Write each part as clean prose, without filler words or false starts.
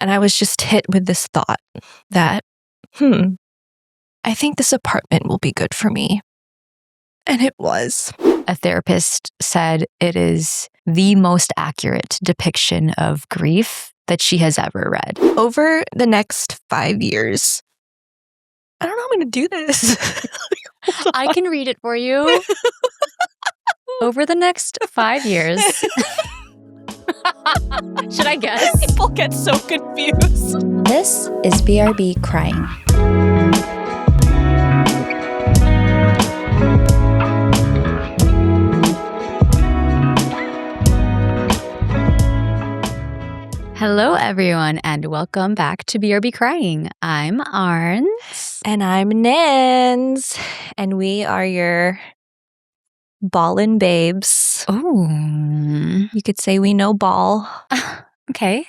And I was just hit with this thought that, I think this apartment will be good for me. And it was. A therapist said it is the most accurate depiction of grief that she has ever read. Over the next 5 years, I don't know how I'm going to do this. I can read it for you. Over the next 5 years. Should I guess? People get so confused. This is BRB Crying. Hello, everyone, and welcome back to BRB Crying. I'm Arns. And I'm Nins. And we are your ballin' babes. Oh. You could say we know ball. Okay.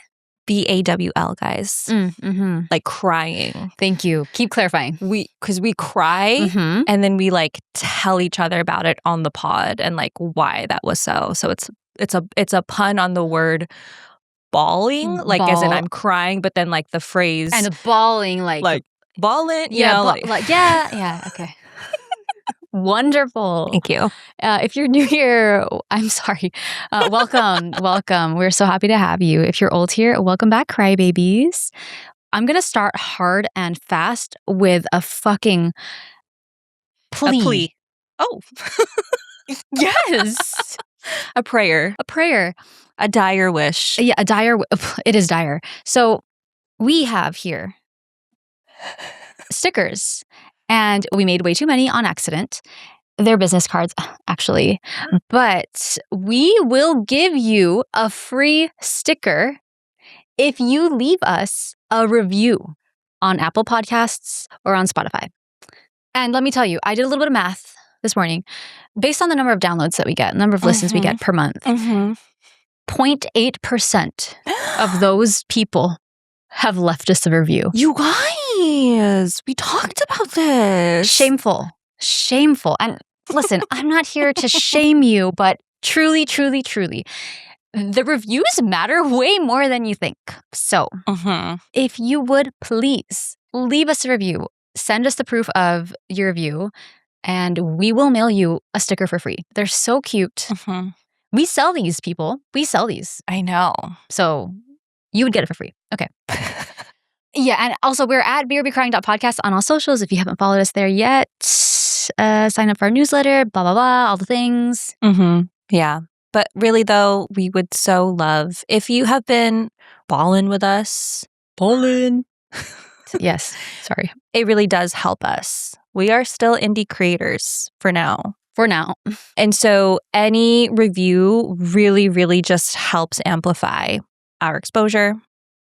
BAWL, guys. Mm-hmm. Like crying. Thank you. Keep clarifying. Because we cry and then we like tell each other about it on the pod and like why that was so. So it's a pun on the word bawling, like as in I'm crying, but then like the phrase and bawling, like ballin', yeah, yeah, okay. Wonderful. Thank you. If you're new here, I'm sorry. Welcome. We're so happy to have you. If you're old here, welcome back, crybabies. I'm going to start hard and fast with a fucking plea. A plea. Oh. Yes. A prayer. A dire wish. Yeah, it is dire. So we have here stickers. And we made way too many on accident. They're business cards, actually. But we will give you a free sticker if you leave us a review on Apple Podcasts or on Spotify. And let me tell you, I did a little bit of math this morning. Based on the number of downloads that we get, number of listens we get per month, 0.8% of those people have left us a review. You guys, we talked about this. Shameful. And listen, I'm not here to shame you, but truly, the reviews matter way more than you think. So if you would please leave us a review, send us the proof of your review, and we will mail you a sticker for free. They're so cute. We sell these, people. We sell these. I know. So you would get it for free. Okay. Yeah, and also we're at brbcrying.podcast on all socials. If you haven't followed us there yet, sign up for our newsletter, blah, blah, blah, all the things. Yeah. But really, though, we would so love if you have been ballin' with us. Ballin'. Yes, sorry. It really does help us. We are still indie creators for now. And so any review really, really just helps amplify our exposure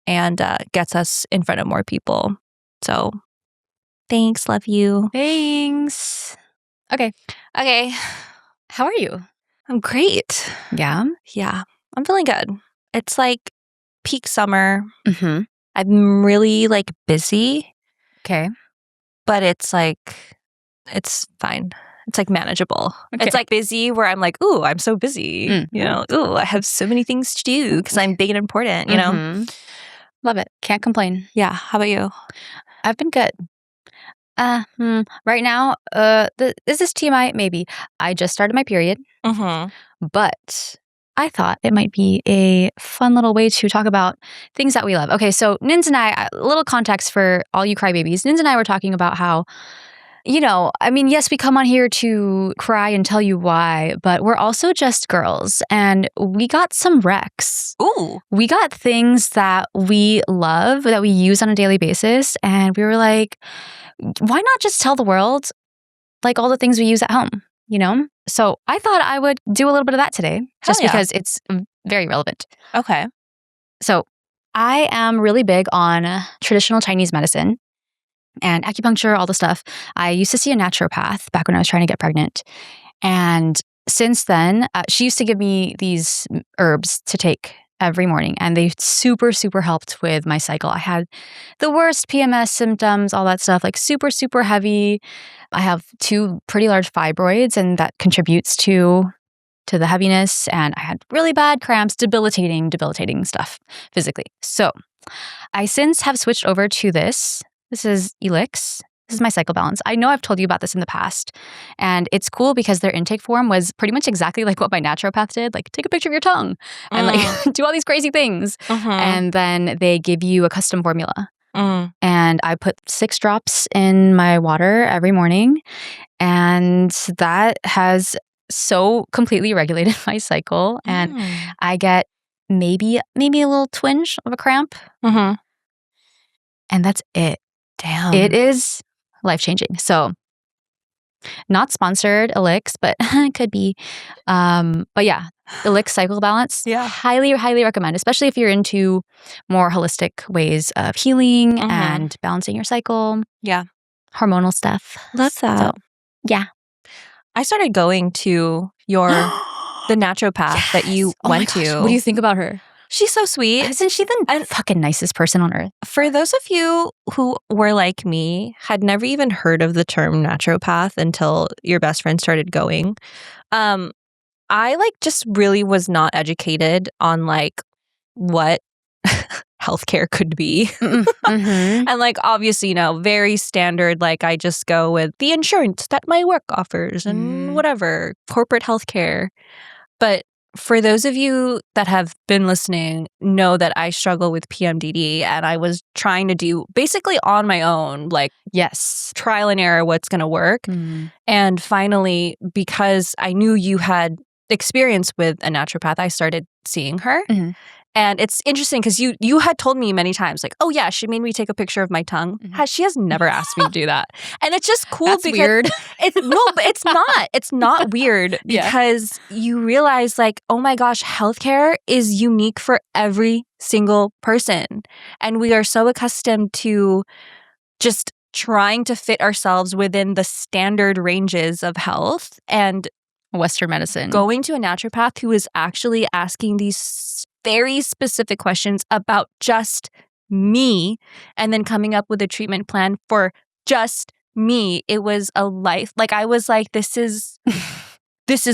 and gets us in front of more people. So thanks. Love you. Thanks. Okay. How are you? I'm great. Yeah? Yeah. I'm feeling good. It's like peak summer. I'm really like busy. Okay. But it's like, it's fine. It's like manageable. Okay. It's like busy where I'm like, ooh, I'm so busy. You know, ooh, I have so many things to do because I'm big and important, you know? Love it. Can't complain. Yeah. How about you? I've been good. Right now, is this TMI? Maybe. I just started my period. But I thought it might be a fun little way to talk about things that we love. Okay, so Nins and I, a little context for all you crybabies. Nins and I were talking about how, you know, I mean, yes, we come on here to cry and tell you why, but we're also just girls and we got some recs. Ooh. We got things that we love, that we use on a daily basis. And we were like, why not just tell the world like all the things we use at home, you know? So I thought I would do a little bit of that today just because it's very relevant. Okay. So I am really big on traditional Chinese medicine and acupuncture, all the stuff. I used to see a naturopath back when I was trying to get pregnant. And since then, she used to give me these herbs to take every morning. And they super helped with my cycle. I had the worst PMS symptoms, all that stuff, like super heavy. I have 2 pretty large fibroids and that contributes to the heaviness. And I had really bad cramps, debilitating stuff physically. So I since have switched over to this. This is Elix. This is my cycle balance. I know I've told you about this in the past, and it's cool because their intake form was pretty much exactly like what my naturopath did. Like, take a picture of your tongue and like do all these crazy things. And then they give you a custom formula. And I put 6 drops in my water every morning, and that has so completely regulated my cycle. And I get maybe a little twinge of a cramp, and that's it. Damn. It is life-changing. So, not sponsored, Elix, but it could be. But yeah, Elix cycle balance. Yeah. Highly, highly recommend, especially if you're into more holistic ways of healing and balancing your cycle. Yeah. Hormonal stuff. Love that. So, yeah. I started going to the naturopath that you went to. What do you think about her? She's so sweet. Isn't she the fucking nicest person on earth? For those of you who were like me, had never even heard of the term naturopath until your best friend started going, I like just really was not educated on like what healthcare could be. And like, obviously, very standard, like I just go with the insurance that my work offers and whatever, corporate healthcare. But for those of you that have been listening, know that I struggle with PMDD, and I was trying to do basically on my own, like, yes, trial and error, what's going to work. And finally, because I knew you had experience with a naturopath, I started seeing her. And it's interesting because you had told me many times, like, oh yeah, she made me take a picture of my tongue. She has never asked me to do that. And it's just cool. That's because weird. But it's not. It's not weird because you realize like, oh my gosh, healthcare is unique for every single person. And we are so accustomed to just trying to fit ourselves within the standard ranges of health, and Western medicine. Going to a naturopath who is actually asking these very specific questions about just me, and then coming up with a treatment plan for just me. It was a life. Like, I was like, this is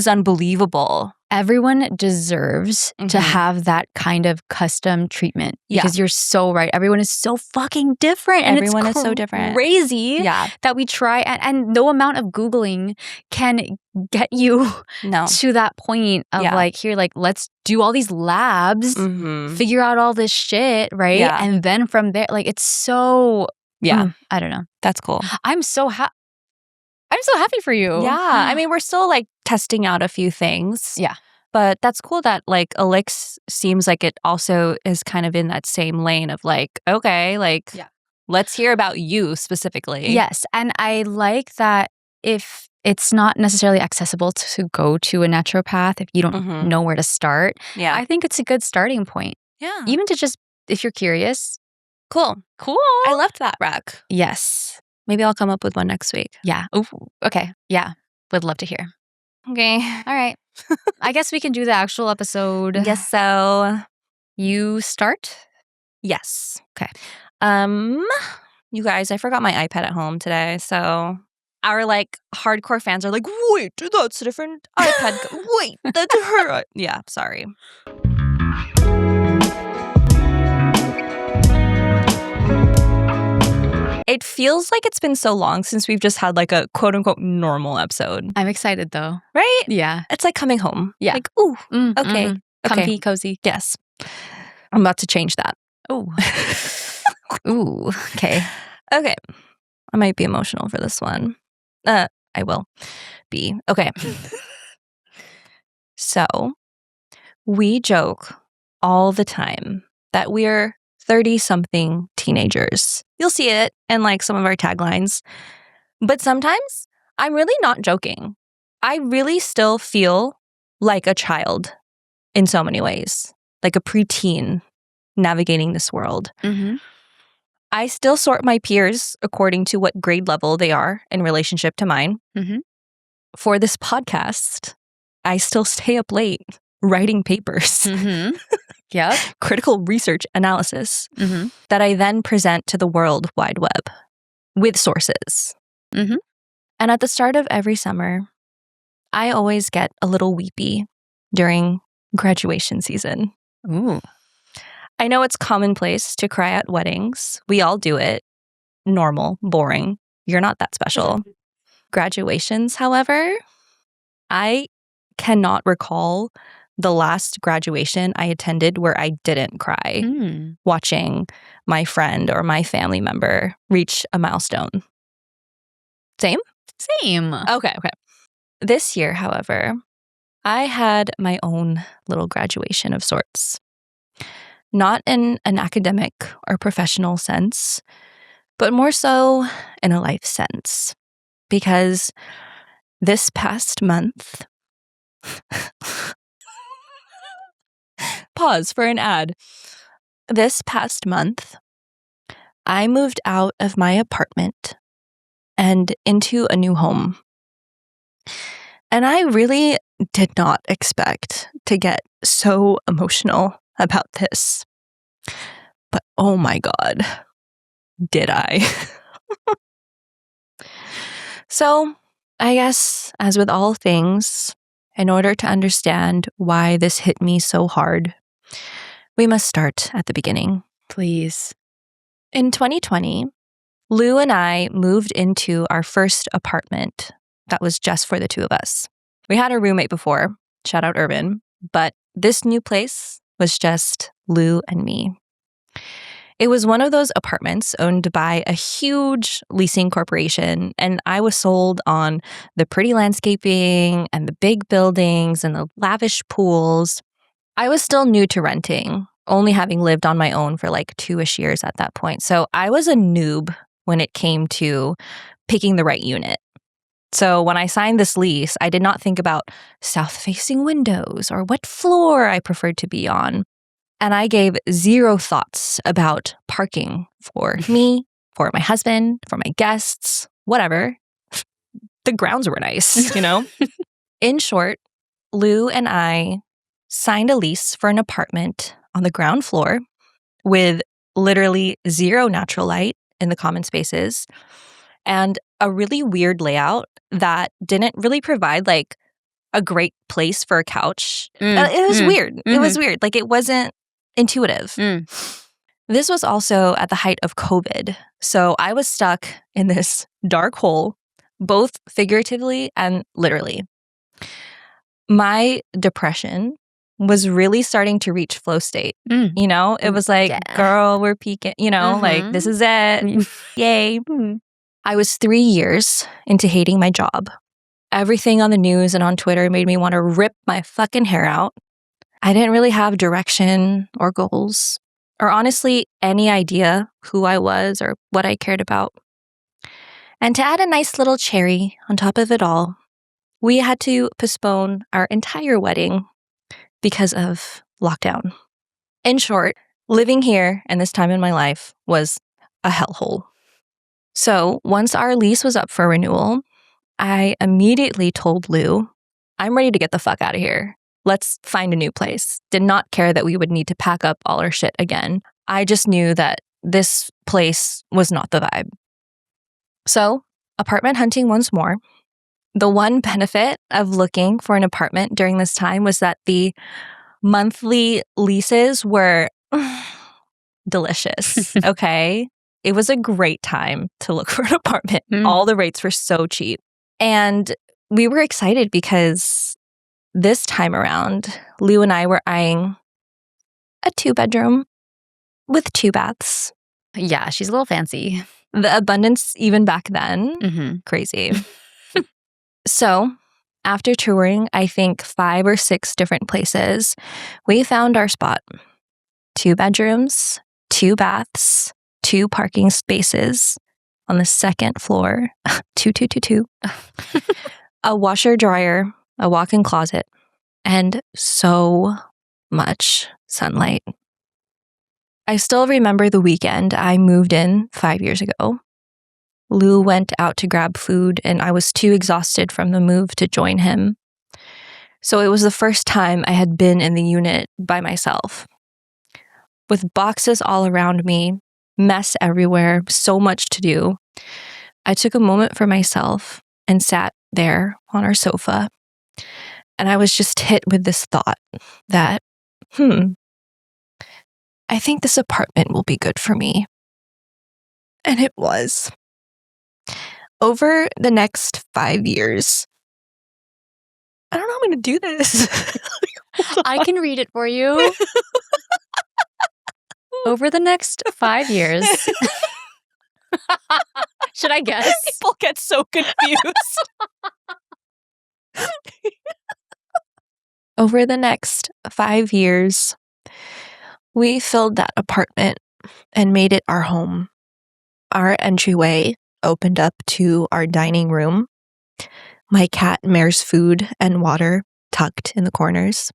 unbelievable. Everyone deserves to have that kind of custom treatment, because you're so right. Everyone is so fucking different. And everyone is so different. Crazy that we try, and no amount of Googling can get you to that point of like, here, like, let's do all these labs, figure out all this shit, right? And then from there, like, it's so, I don't know. That's cool. I'm so happy for you. Yeah. I mean, we're still like testing out a few things. Yeah. But that's cool that like Elix seems like it also is kind of in that same lane of like, okay, like, let's hear about you specifically. Yes. And I like that if it's not necessarily accessible to go to a naturopath, if you don't know where to start, I think it's a good starting point. Yeah. Even to just, if you're curious. Cool. I loved that, rec. Yes. Maybe I'll come up with one next week. Yeah. Ooh, okay. Yeah. Would love to hear. Okay. All right. I guess we can do the actual episode. Guess so. You start? Yes. Okay. You guys, I forgot my iPad at home today, so our like hardcore fans are like, wait, that's a different iPad. Wait, that's her. Yeah, sorry. It feels like it's been so long since we've just had like a quote unquote normal episode. I'm excited though. Right? Yeah. It's like coming home. Yeah. Like, ooh, okay. Comfy, cozy. Yes. I'm about to change that. Oh. Ooh. Okay. Okay. I might be emotional for this one. I will be. Okay. So, we joke all the time that we're 30-something teenagers. You'll see it in like some of our taglines. But sometimes I'm really not joking. I really still feel like a child in so many ways, like a preteen navigating this world. I still sort my peers according to what grade level they are in relationship to mine. For this podcast, I still stay up late writing papers. Yep. Critical research analysis that I then present to the World Wide Web with sources. And at the start of every summer, I always get a little weepy during graduation season. Ooh. I know it's commonplace to cry at weddings. We all do it. Normal, boring. You're not that special. Graduations, however, I cannot recall the last graduation I attended where I didn't cry watching my friend or my family member reach a milestone. Same? Same. Okay. This year, however, I had my own little graduation of sorts. Not in an academic or professional sense, but more so in a life sense. Because this past month, pause for an ad. This past month, I moved out of my apartment and into a new home. And I really did not expect to get so emotional about this. But oh my God, did I? So, I guess, as with all things, in order to understand why this hit me so hard, we must start at the beginning. Please. In 2020, Lou and I moved into our first apartment that was just for the two of us. We had a roommate before, shout out Urban, but this new place was just Lou and me. It was one of those apartments owned by a huge leasing corporation, and I was sold on the pretty landscaping and the big buildings and the lavish pools. I was still new to renting, only having lived on my own for like 2-ish years at that point. So I was a noob when it came to picking the right unit. So when I signed this lease, I did not think about south-facing windows or what floor I preferred to be on. And I gave zero thoughts about parking for me, for my husband, for my guests, whatever. The grounds were nice, you know? In short, Lou and I signed a lease for an apartment on the ground floor with literally zero natural light in the common spaces and a really weird layout that didn't really provide like a great place for a couch. It was weird. Mm-hmm. It was weird. Like it wasn't intuitive. This was also at the height of COVID. So I was stuck in this dark hole, both figuratively and literally. My depression was really starting to reach flow state. You know, it was like, girl, we're peaking, you know, like this is it. Yay. I was 3 years into hating my job. Everything on the news and on Twitter made me want to rip my fucking hair out. I didn't really have direction or goals, or honestly, any idea who I was or what I cared about. And to add a nice little cherry on top of it all, we had to postpone our entire wedding because of lockdown. In short, living here and this time in my life was a hellhole. So once our lease was up for renewal, I immediately told Lou, I'm ready to get the fuck out of here. Let's find a new place. Did not care that we would need to pack up all our shit again. I just knew that this place was not the vibe. So, apartment hunting once more. The one benefit of looking for an apartment during this time was that the monthly leases were delicious, okay? It was a great time to look for an apartment. All the rates were so cheap. And we were excited because this time around, Lou and I were eyeing a 2-bedroom with 2 baths. Yeah, she's a little fancy. The abundance even back then, crazy. So, after touring, I think 5 or 6 different places, we found our spot. 2 bedrooms, 2 baths, 2 parking spaces on the 2nd floor, 2222, a washer dryer, a walk-in closet, and so much sunlight. I still remember the weekend I moved in 5 years ago. Lou went out to grab food, and I was too exhausted from the move to join him. So it was the first time I had been in the unit by myself. With boxes all around me, mess everywhere, so much to do, I took a moment for myself and sat there on our sofa. And I was just hit with this thought that, I think this apartment will be good for me. And it was. Over the next 5 years, I don't know how I'm going to do this. I can read it for you. Over the next 5 years. Should I guess? People get so confused. Over the next 5 years, we filled that apartment and made it our home. Our entryway opened up to our dining room. My cat Mare's food and water tucked in the corners.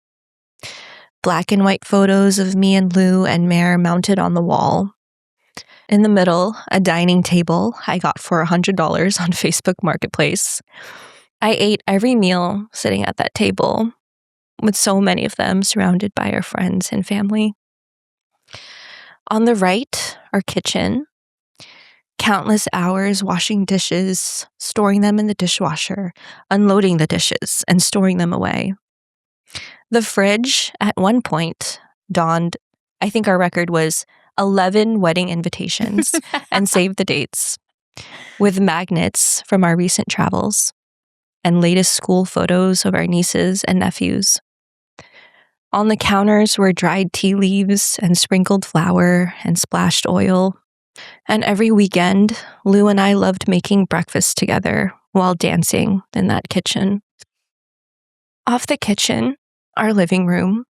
Black and white photos of me and Lou and Mare mounted on the wall. In the middle, a dining table I got for $100 on Facebook Marketplace. I ate every meal sitting at that table, with so many of them surrounded by our friends and family. On the right, our kitchen. Countless hours washing dishes, storing them in the dishwasher, unloading the dishes, and storing them away. The fridge, at one point, donned, I think our record was 11 wedding invitations and save the dates, with magnets from our recent travels and latest school photos of our nieces and nephews. On the counters were dried tea leaves and sprinkled flour and splashed oil. And every weekend, Lou and I loved making breakfast together while dancing in that kitchen. Off the kitchen, our living room,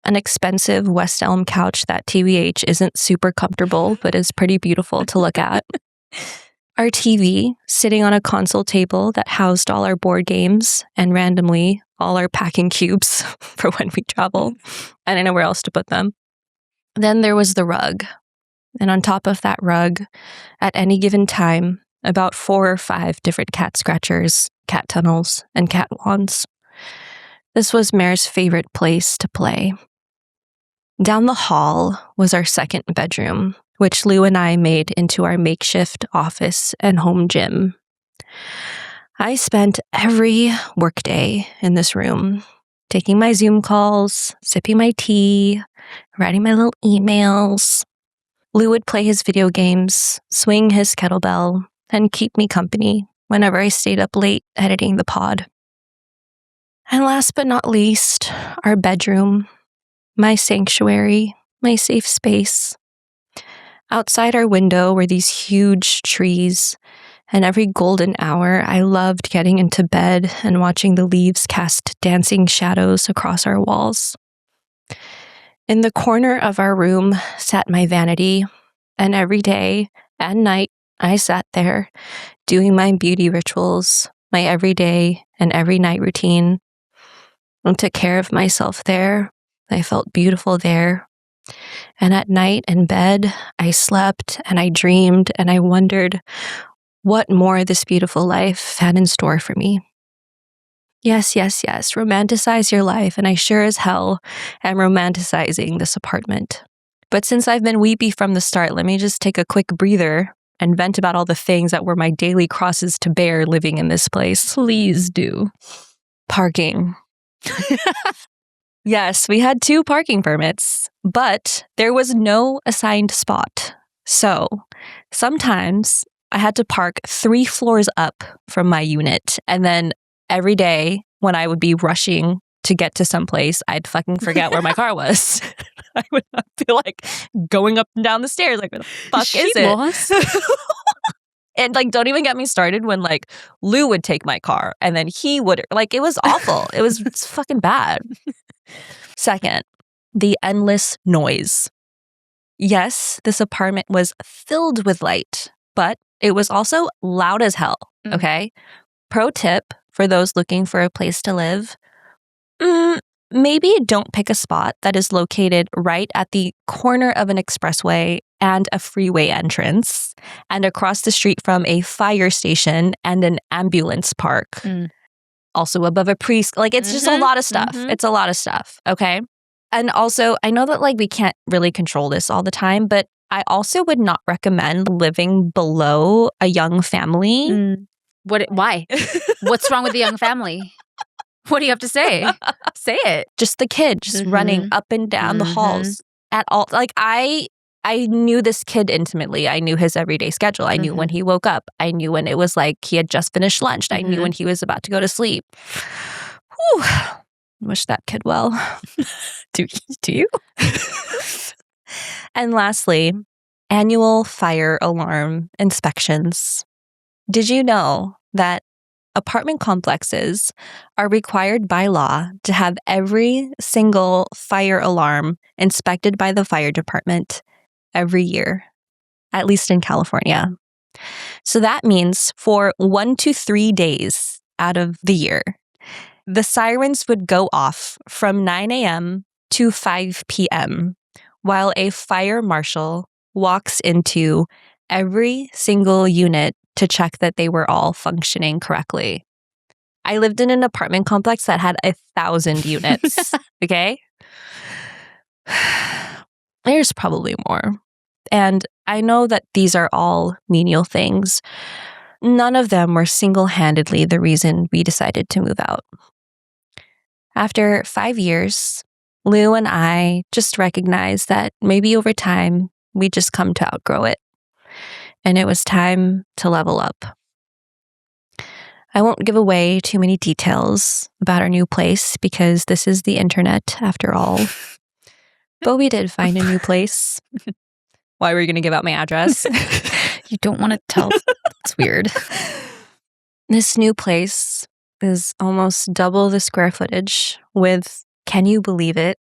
an expensive West Elm couch that TBH isn't super comfortable but is pretty beautiful to look at. Our TV sitting on a console table that housed all our board games and randomly all our packing cubes for when we travel. I didn't know where else to put them. Then there was the rug. And on top of that rug, at any given time, about 4 or 5 different cat scratchers, cat tunnels, and cat wands. This was Mare's favorite place to play. Down the hall was our second bedroom, which Lou and I made into our makeshift office and home gym. I spent every workday in this room, taking my Zoom calls, sipping my tea, writing my little emails. Lou would play his video games, swing his kettlebell, and keep me company whenever I stayed up late editing the pod. And last but not least, our bedroom, my sanctuary, my safe space. Outside our window were these huge trees, and every golden hour I loved getting into bed and watching the leaves cast dancing shadows across our walls. In the corner of our room sat my vanity, and every day and night I sat there doing my beauty rituals, my everyday and every night routine, and took care of myself there. I felt beautiful there. And at night in bed, I slept and I dreamed and I wondered what more this beautiful life had in store for me. Yes, romanticize your life, and I sure as hell am romanticizing this apartment. But since I've been weepy from the start, let me just take a quick breather and vent about all the things that were my daily crosses to bear living in this place. Please do. Parking. Yes, we had 2 parking permits, but there was no assigned spot. So sometimes I had to park 3 floors up from my unit, and then every day when I would be rushing to get to someplace, I'd fucking forget where my car was. I would feel like going up and down the stairs, like, where the fuck is it? Lost? And like, don't even get me started when like Lou would take my car and then he would, like, it was awful. It was fucking bad. Second, the endless noise. Yes, this apartment was filled with light, but it was also loud as hell. Okay. Pro tip for those looking for a place to live. Maybe don't pick a spot that is located right at the corner of an expressway and a freeway entrance, and across the street from a fire station and an ambulance park. Also above a preschool. Like, it's just a lot of stuff. It's a lot of stuff. Okay. And also, I know that like we can't really control this all the time, but I also would not recommend living below a young family. Why? What's wrong with the young family? What do you have to say? Say it. Just the kid just running up and down the halls. at all. Like I knew this kid intimately. I knew his everyday schedule. I knew when he woke up. I knew when it was like he had just finished lunch. I knew when he was about to go to sleep. Whew. Wish that kid well. Do you? And lastly, annual fire alarm inspections. Did you know that apartment complexes are required by law to have every single fire alarm inspected by the fire department every year, at least in California? So that means for 1 to 3 days out of the year, the sirens would go off from 9 a.m. to 5 p.m. while a fire marshal walks into every single unit to check that they were all functioning correctly. I lived in an apartment complex that had 1,000 units, okay? There's probably more. And I know that these are all menial things. None of them were single-handedly the reason we decided to move out. After 5 years, Lou and I just recognized that maybe over time, we just come to outgrow it. And it was time to level up. I won't give away too many details about our new place because this is the internet after all. But we did find a new place. Why were you going to give out my address? You don't want to tell. It's weird. This new place is almost double the square footage with, can you believe it,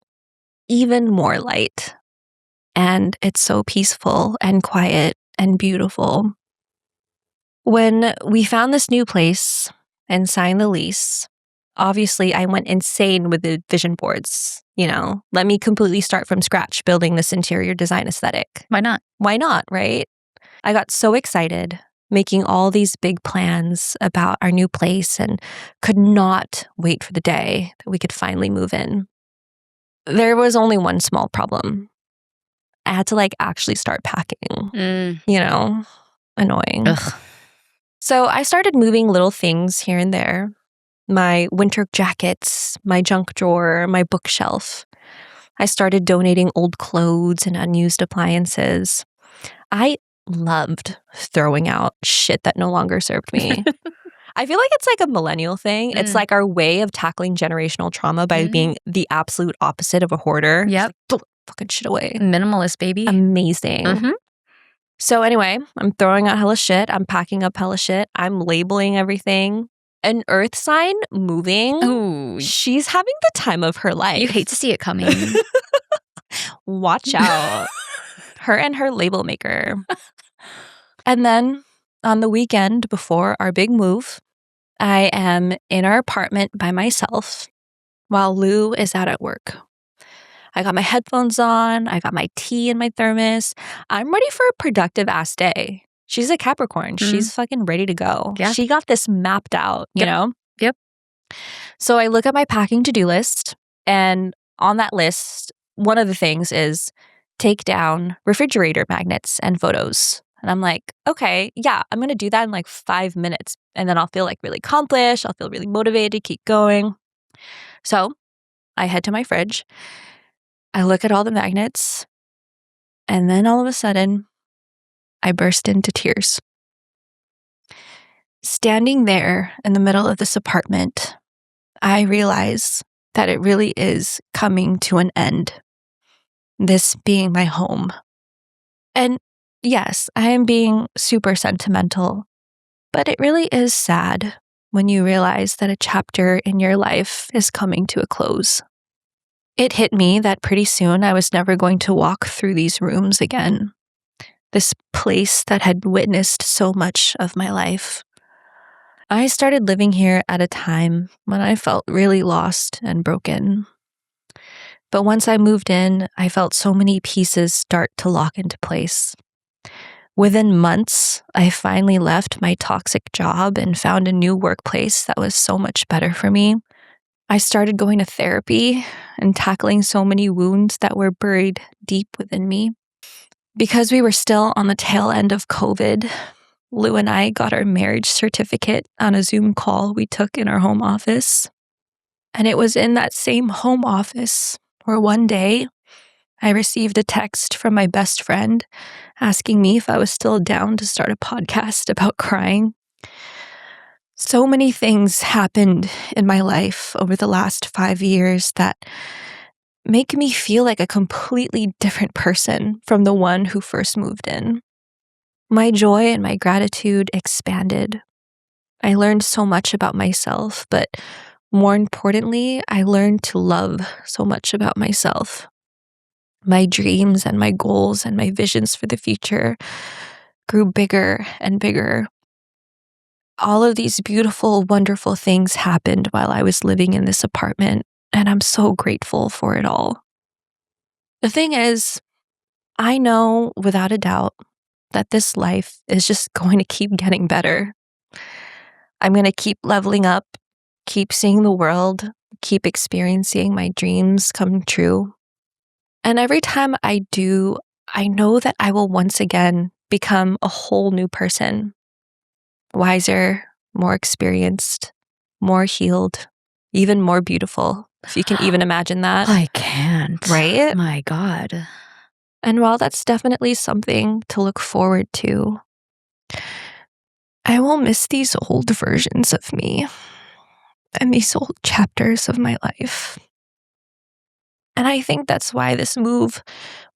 even more light. And it's so peaceful and quiet and beautiful. When we found this new place and signed the lease, obviously I went insane with the vision boards. Let me completely start from scratch building this interior design aesthetic. Why not? Why not, right? I got so excited making all these big plans about our new place and could not wait for the day that we could finally move in. There was only one small problem. I had to actually start packing, annoying. Ugh. So I started moving little things here and there. My winter jackets, my junk drawer, my bookshelf. I started donating old clothes and unused appliances. I loved throwing out shit that no longer served me. I feel like it's like a millennial thing. It's like our way of tackling generational trauma by being the absolute opposite of a hoarder. Yep. Throw fucking shit away. Minimalist, baby. Amazing. So anyway, I'm throwing out hella shit. I'm packing up hella shit. I'm labeling everything. An earth sign moving. Ooh. She's having the time of her life. You hate to see it coming. Watch out. Her and her label maker. And then on the weekend before our big move, I am in our apartment by myself while Lou is out at work. I got my headphones on. I got my tea in my thermos. I'm ready for a productive ass day. She's a Capricorn. She's fucking ready to go. Yeah. She got this mapped out, you know? Yep. So I look at my packing to-do list, and on that list, one of the things is take down refrigerator magnets and photos. And I'm like, okay, yeah, I'm going to do that in 5 minutes. And then I'll feel really accomplished. I'll feel really motivated to keep going. So I head to my fridge. I look at all the magnets. And then all of a sudden, I burst into tears. Standing there in the middle of this apartment, I realize that it really is coming to an end. This being my home. And yes, I am being super sentimental, but it really is sad when you realize that a chapter in your life is coming to a close. It hit me that pretty soon I was never going to walk through these rooms again. This place that had witnessed so much of my life. I started living here at a time when I felt really lost and broken. But once I moved in, I felt so many pieces start to lock into place. Within months, I finally left my toxic job and found a new workplace that was so much better for me. I started going to therapy and tackling so many wounds that were buried deep within me. Because we were still on the tail end of COVID, Lou and I got our marriage certificate on a Zoom call we took in our home office. And it was in that same home office where one day I received a text from my best friend asking me if I was still down to start a podcast about crying. So many things happened in my life over the last 5 years that make me feel like a completely different person from the one who first moved in. My joy and my gratitude expanded. I learned so much about myself, but more importantly, I learned to love so much about myself. My dreams and my goals and my visions for the future grew bigger and bigger. All of these beautiful, wonderful things happened while I was living in this apartment, and I'm so grateful for it all. The thing is, I know without a doubt that this life is just going to keep getting better. I'm going to keep leveling up, keep seeing the world, keep experiencing my dreams come true. And every time I do, I know that I will once again become a whole new person. Wiser, more experienced, more healed, even more beautiful, if you can even imagine that. I can't. Right? My God. And while that's definitely something to look forward to, I will miss these old versions of me and these old chapters of my life. And I think that's why this move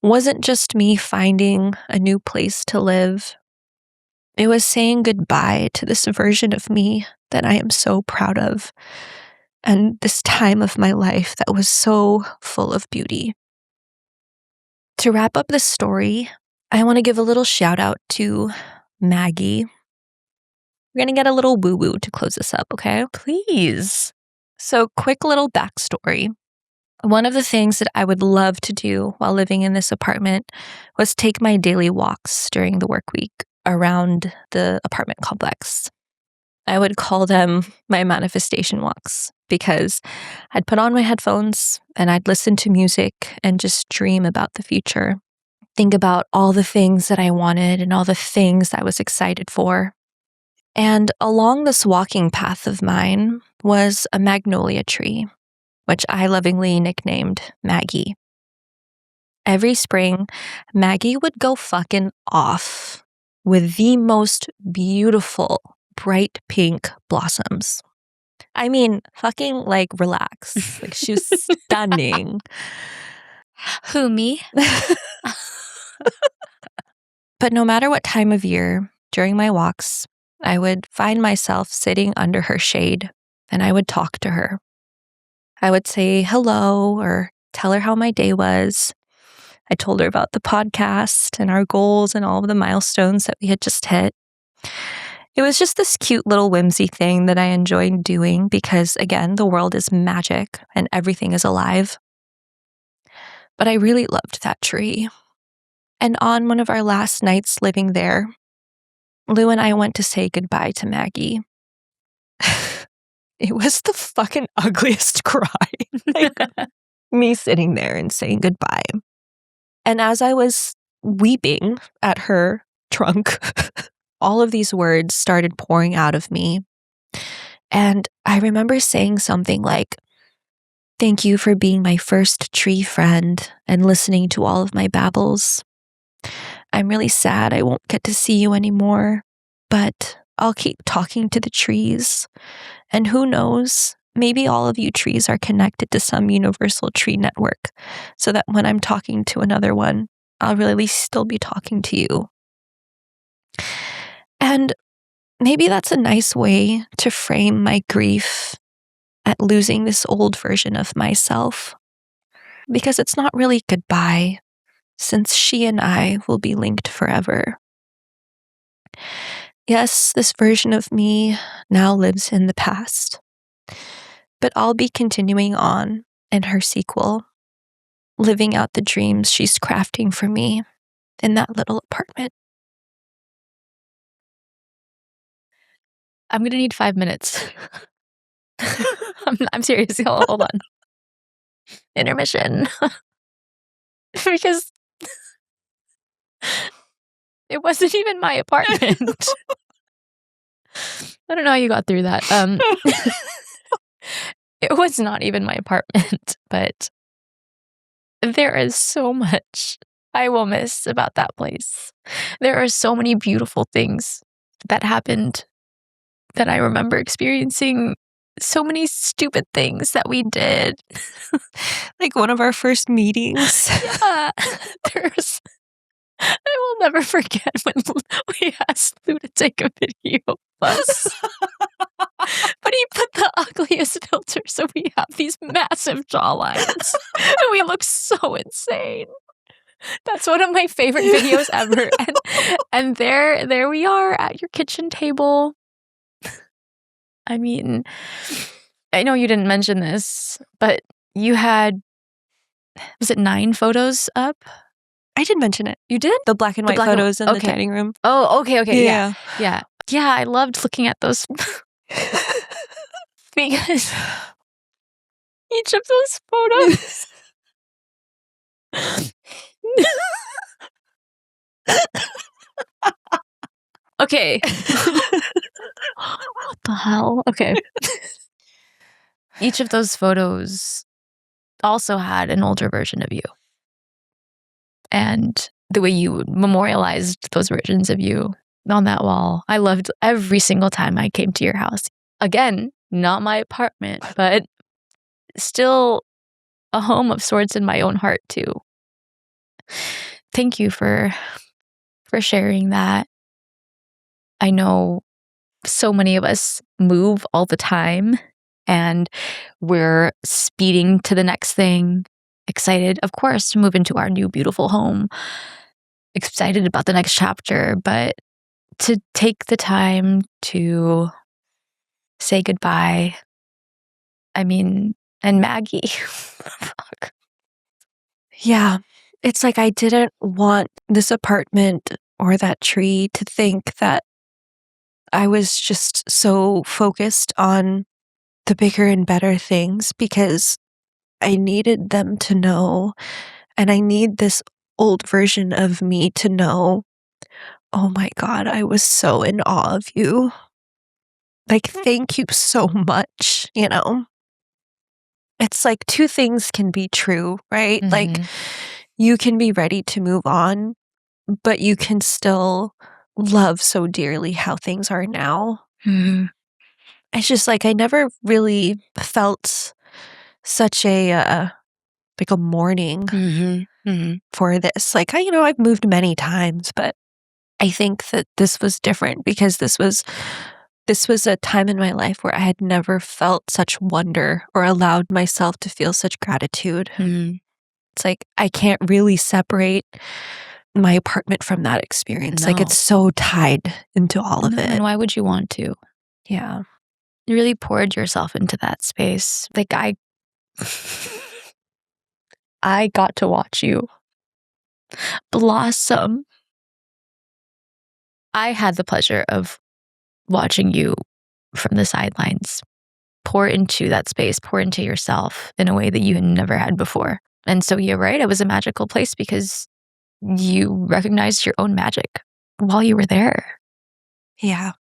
wasn't just me finding a new place to live. It was saying goodbye to this version of me that I am so proud of, and this time of my life that was so full of beauty. To wrap up this story, I want to give a little shout out to Maggie. We're going to get a little woo-woo to close this up, okay? Please. So, quick little backstory. One of the things that I would love to do while living in this apartment was take my daily walks during the work week around the apartment complex. I would call them my manifestation walks because I'd put on my headphones and I'd listen to music and just dream about the future. Think about all the things that I wanted and all the things I was excited for. And along this walking path of mine was a magnolia tree, which I lovingly nicknamed Maggie. Every spring, Maggie would go fucking off with the most beautiful, bright pink blossoms. I mean, fucking like relax. Like she was stunning. Who, me? But no matter what time of year, during my walks, I would find myself sitting under her shade and I would talk to her. I would say hello or tell her how my day was. I told her about the podcast and our goals and all of the milestones that we had just hit. It was just this cute little whimsy thing that I enjoyed doing because, again, the world is magic and everything is alive. But I really loved that tree. And on one of our last nights living there, Lou and I went to say goodbye to Maggie. It was the fucking ugliest cry. Like, me sitting there and saying goodbye. And as I was weeping at her trunk, all of these words started pouring out of me. And I remember saying something like, "Thank you for being my first tree friend and listening to all of my babbles. I'm really sad I won't get to see you anymore, but I'll keep talking to the trees. And who knows, maybe all of you trees are connected to some universal tree network so that when I'm talking to another one, I'll really still be talking to you." And maybe that's a nice way to frame my grief at losing this old version of myself, because it's not really goodbye, since she and I will be linked forever. Yes, this version of me now lives in the past, but I'll be continuing on in her sequel, living out the dreams she's crafting for me in that little apartment. I'm going to need 5 minutes. I'm serious. Hold on. Intermission. Because it wasn't even my apartment. I don't know how you got through that. It was not even my apartment, but There is so much I will miss about that place. There are so many beautiful things that happened that I remember experiencing. So many stupid things that we did. Like one of our first meetings. Yeah. I will never forget when we asked Lou to take a video of us. But he put the ugliest filter, so we have these massive jawlines. And we look so insane. That's one of my favorite videos ever. And there we are at your kitchen table. I mean, I know you didn't mention this, but you had, was it 9 photos up? I did mention it. You did? The black and white photos in the dining room. Oh, okay. Yeah. Yeah, I loved looking at those because each of those photos okay. What the hell? Okay. Each of those photos also had an older version of you. And the way you memorialized those versions of you on that wall, I loved every single time I came to your house. Again, not my apartment, but still a home of sorts in my own heart too. Thank you for sharing that. I know so many of us move all the time and we're speeding to the next thing. Excited, of course, to move into our new beautiful home. Excited about the next chapter, but to take the time to say goodbye. I mean, and Maggie. Fuck. Yeah. It's like I didn't want this apartment or that tree to think that I was just so focused on the bigger and better things, because I needed them to know, and I need this old version of me to know, oh my God, I was so in awe of you. Like, thank you so much, you know? It's like 2 things can be true, right? Mm-hmm. Like, you can be ready to move on, but you can still love so dearly how things are now. Mm-hmm. It's just like I never really felt such a like a mourning for this. Like, I've moved many times, but I think that this was different because this was a time in my life where I had never felt such wonder or allowed myself to feel such gratitude. Mm-hmm. It's like I can't really separate my apartment from that experience. No. Like, it's so tied into all of it. And why would you want to? Yeah. You really poured yourself into that space. Like, I got to watch you blossom. I had the pleasure of watching you from the sidelines pour into that space, pour into yourself in a way that you had never had before. And so you're right, it was a magical place because you recognized your own magic while you were there. Yeah.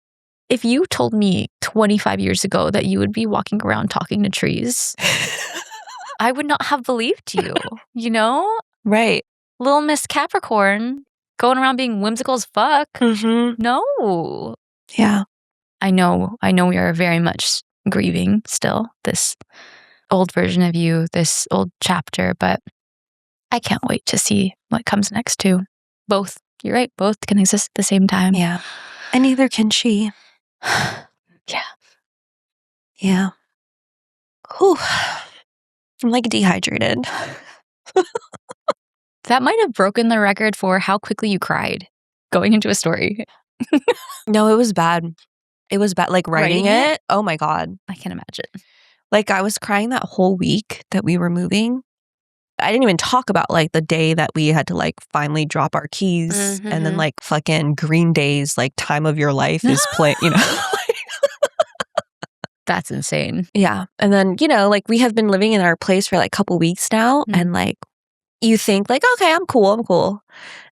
If you told me 25 years ago that you would be walking around talking to trees, I would not have believed you, you know? Right. Little Miss Capricorn going around being whimsical as fuck. Mm-hmm. No. Yeah. I know we are very much grieving still, this old version of you, this old chapter, but I can't wait to see what comes next too. Both, you're right, both can exist at the same time. Yeah. And neither can she. Yeah. Yeah. Whew. I'm like dehydrated. That might have broken the record for how quickly you cried going into a story. No, it was bad. It was bad. Like writing it. Oh my God. I can imagine. Like, I was crying that whole week that we were moving. I didn't even talk about like the day that we had to like finally drop our keys, and then like fucking Green Day's like Time of Your Life is playing, you know. That's insane. Yeah. And then, like we have been living in our place for like a couple weeks now, and like you think like, okay, I'm cool.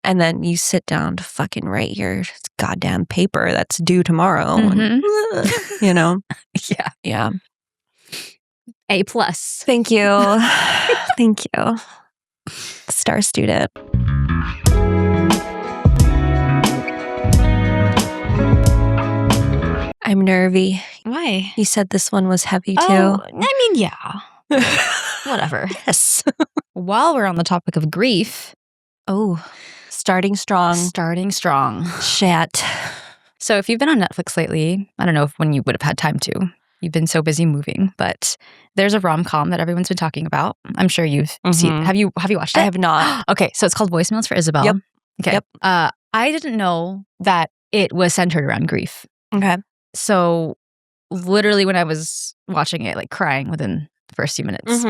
And then you sit down to fucking write your goddamn paper that's due tomorrow. And, you know? Yeah. Yeah. A+. Thank you. Thank you. Star student. I'm nervy. Why? You said this one was heavy too. Oh, I mean, yeah. Whatever. Yes. While we're on the topic of grief. Oh, starting strong. Starting strong. Shat. So if you've been on Netflix lately, I don't know when you would have had time to. You've been so busy moving, but there's a rom-com that everyone's been talking about. I'm sure you've seen. Have you watched it? I have not. Okay, so it's called Voicemails for Isabel. Yep. Okay. Yep. I didn't know that it was centered around grief. Okay. So literally when I was watching it, like crying within the first few minutes.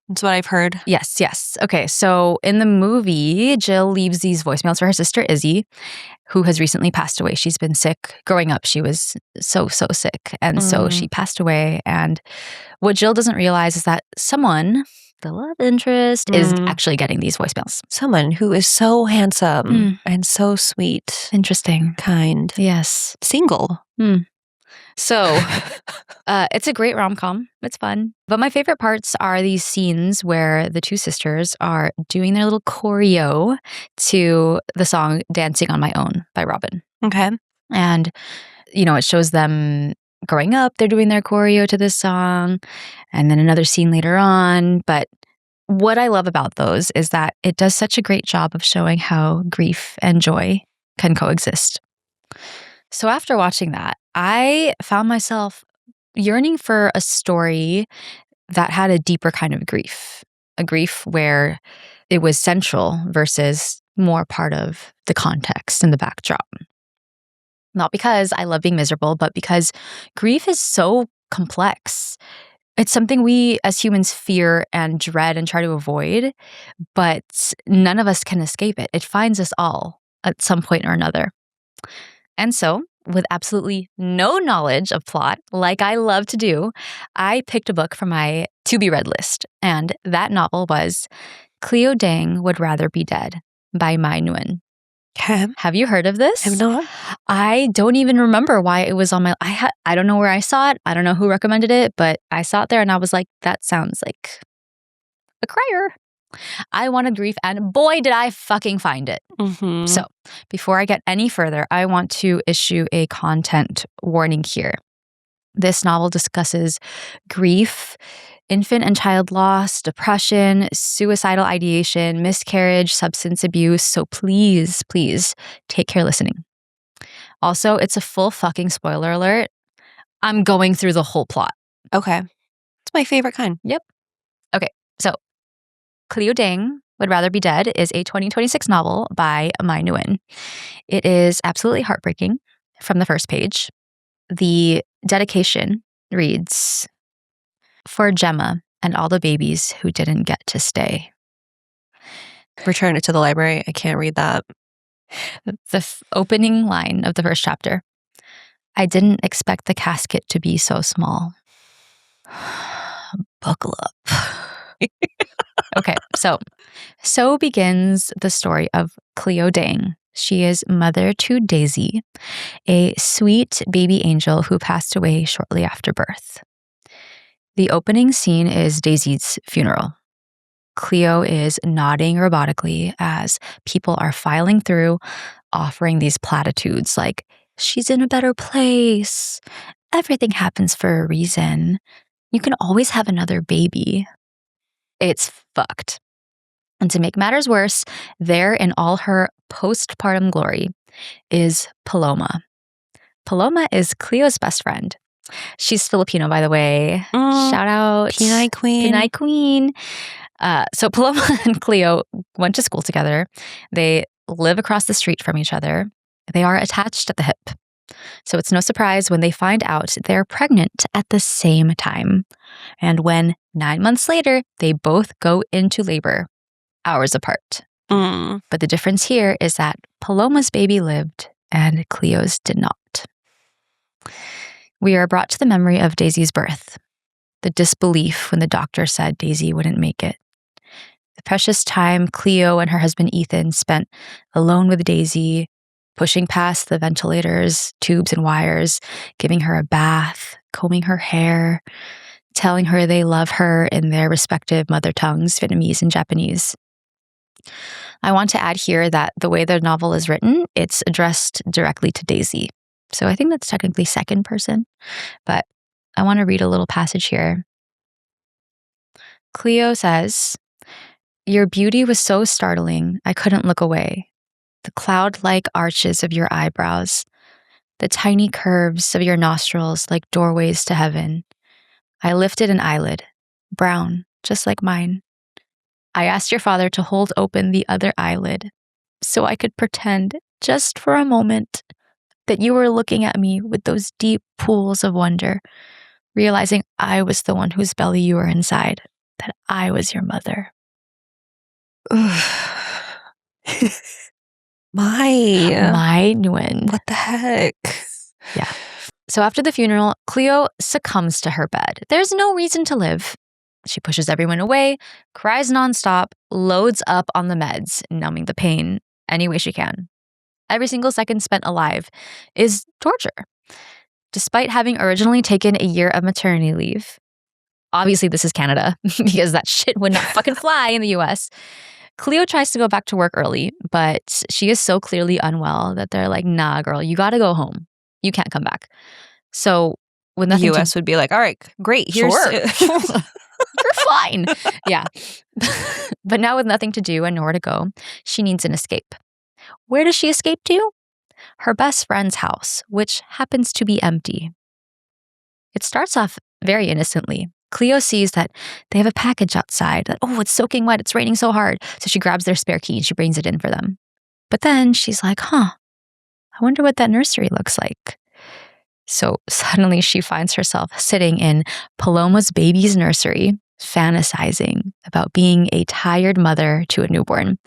That's what I've heard. Yes. Okay, so in the movie, Jill leaves these voicemails for her sister Izzy, who has recently passed away. She's been sick. Growing up, she was so sick. And so she passed away. And what Jill doesn't realize is that someone, the love interest, is actually getting these voicemails. Someone who is so handsome and so sweet. Interesting. Kind. Yes. Single. So it's a great rom-com. It's fun. But my favorite parts are these scenes where the two sisters are doing their little choreo to the song Dancing on My Own by Robin. Okay. And, it shows them growing up. They're doing their choreo to this song. And then another scene later on. But what I love about those is that it does such a great job of showing how grief and joy can coexist. So after watching that, I found myself yearning for a story that had a deeper kind of grief, a grief where it was central versus more part of the context and the backdrop. Not because I love being miserable, but because grief is so complex. It's something we as humans fear and dread and try to avoid, but none of us can escape it. It finds us all at some point or another. And so, with absolutely no knowledge of plot, like I love to do, I picked a book from my to-be-read list. And that novel was Cleo Dang Would Rather Be Dead by Mai Nguyen. Okay. Have you heard of this? I have not. I don't even remember why it was on my... I don't know where I saw it. I don't know who recommended it, but I saw it there and I was like, that sounds like a crier. I wanted grief, and boy, did I fucking find it. So, before I get any further, I want to issue a content warning here. This novel discusses grief, infant and child loss, depression, suicidal ideation, miscarriage, substance abuse. So please take care listening. Also, it's a full fucking spoiler alert. I'm going through the whole plot. Okay. It's my favorite kind. Yep. Okay, so Cleo Dang Would Rather Be Dead is a 2026 novel by Mai Nguyen. It is absolutely heartbreaking from the first page. The dedication reads, "For Gemma and all the babies who didn't get to stay." Return it to the library. I can't read that. The opening line of the first chapter. "I didn't expect the casket to be so small." Buckle up. Okay, so begins the story of Cleo Dang. She is mother to Daisy, a sweet baby angel who passed away shortly after birth. The opening scene is Daisy's funeral. Cleo is nodding robotically as people are filing through, offering these platitudes like, "She's in a better place. Everything happens for a reason. You can always have another baby." It's fucked. And to make matters worse, there in all her postpartum glory is Paloma. Paloma is Cleo's best friend. She's Filipino, by the way. Shout out. Pinay Queen. Pinay Queen. So Paloma and Cleo went to school together. They live across the street from each other. They are attached at the hip. So it's no surprise when they find out they're pregnant at the same time. And when 9 months later, they both go into labor, hours apart. But the difference here is that Paloma's baby lived and Cleo's did not. We are brought to the memory of Daisy's birth, the disbelief when the doctor said Daisy wouldn't make it, the precious time Cleo and her husband Ethan spent alone with Daisy, pushing past the ventilators, tubes and wires, giving her a bath, combing her hair, telling her they love her in their respective mother tongues, Vietnamese and Japanese. I want to add here that the way the novel is written, it's addressed directly to Daisy. So I think that's technically second person, but I want to read a little passage here. Cleo says, "Your beauty was so startling, I couldn't look away. The cloud-like arches of your eyebrows, the tiny curves of your nostrils like doorways to heaven. I lifted an eyelid, brown, just like mine. I asked your father to hold open the other eyelid so I could pretend, just for a moment, that you were looking at me with those deep pools of wonder, realizing I was the one whose belly you were inside, that I was your mother." Mai Nguyen. What the heck? Yeah. So after the funeral, Cleo succumbs to her bed. There's no reason to live. She pushes everyone away, cries nonstop, loads up on the meds, numbing the pain any way she can. Every single second spent alive is torture. Despite having originally taken a year of maternity leave, obviously this is Canada because that shit would not fucking fly in the US, Cleo tries to go back to work early, but she is so clearly unwell that they're like, nah, girl, you gotta go home. You can't come back. So with nothing the US would be like, all right, great. Here's You're fine. Yeah. But now with nothing to do and nowhere to go, she needs an escape. Where does she escape to? Her best friend's house, which happens to be empty. It starts off very innocently. Cleo sees that they have a package outside. That, oh, it's soaking wet. It's raining so hard. So she grabs their spare key and she brings it in for them. But then she's like, I wonder what that nursery looks like. So suddenly she finds herself sitting in Paloma's baby's nursery, fantasizing about being a tired mother to a newborn.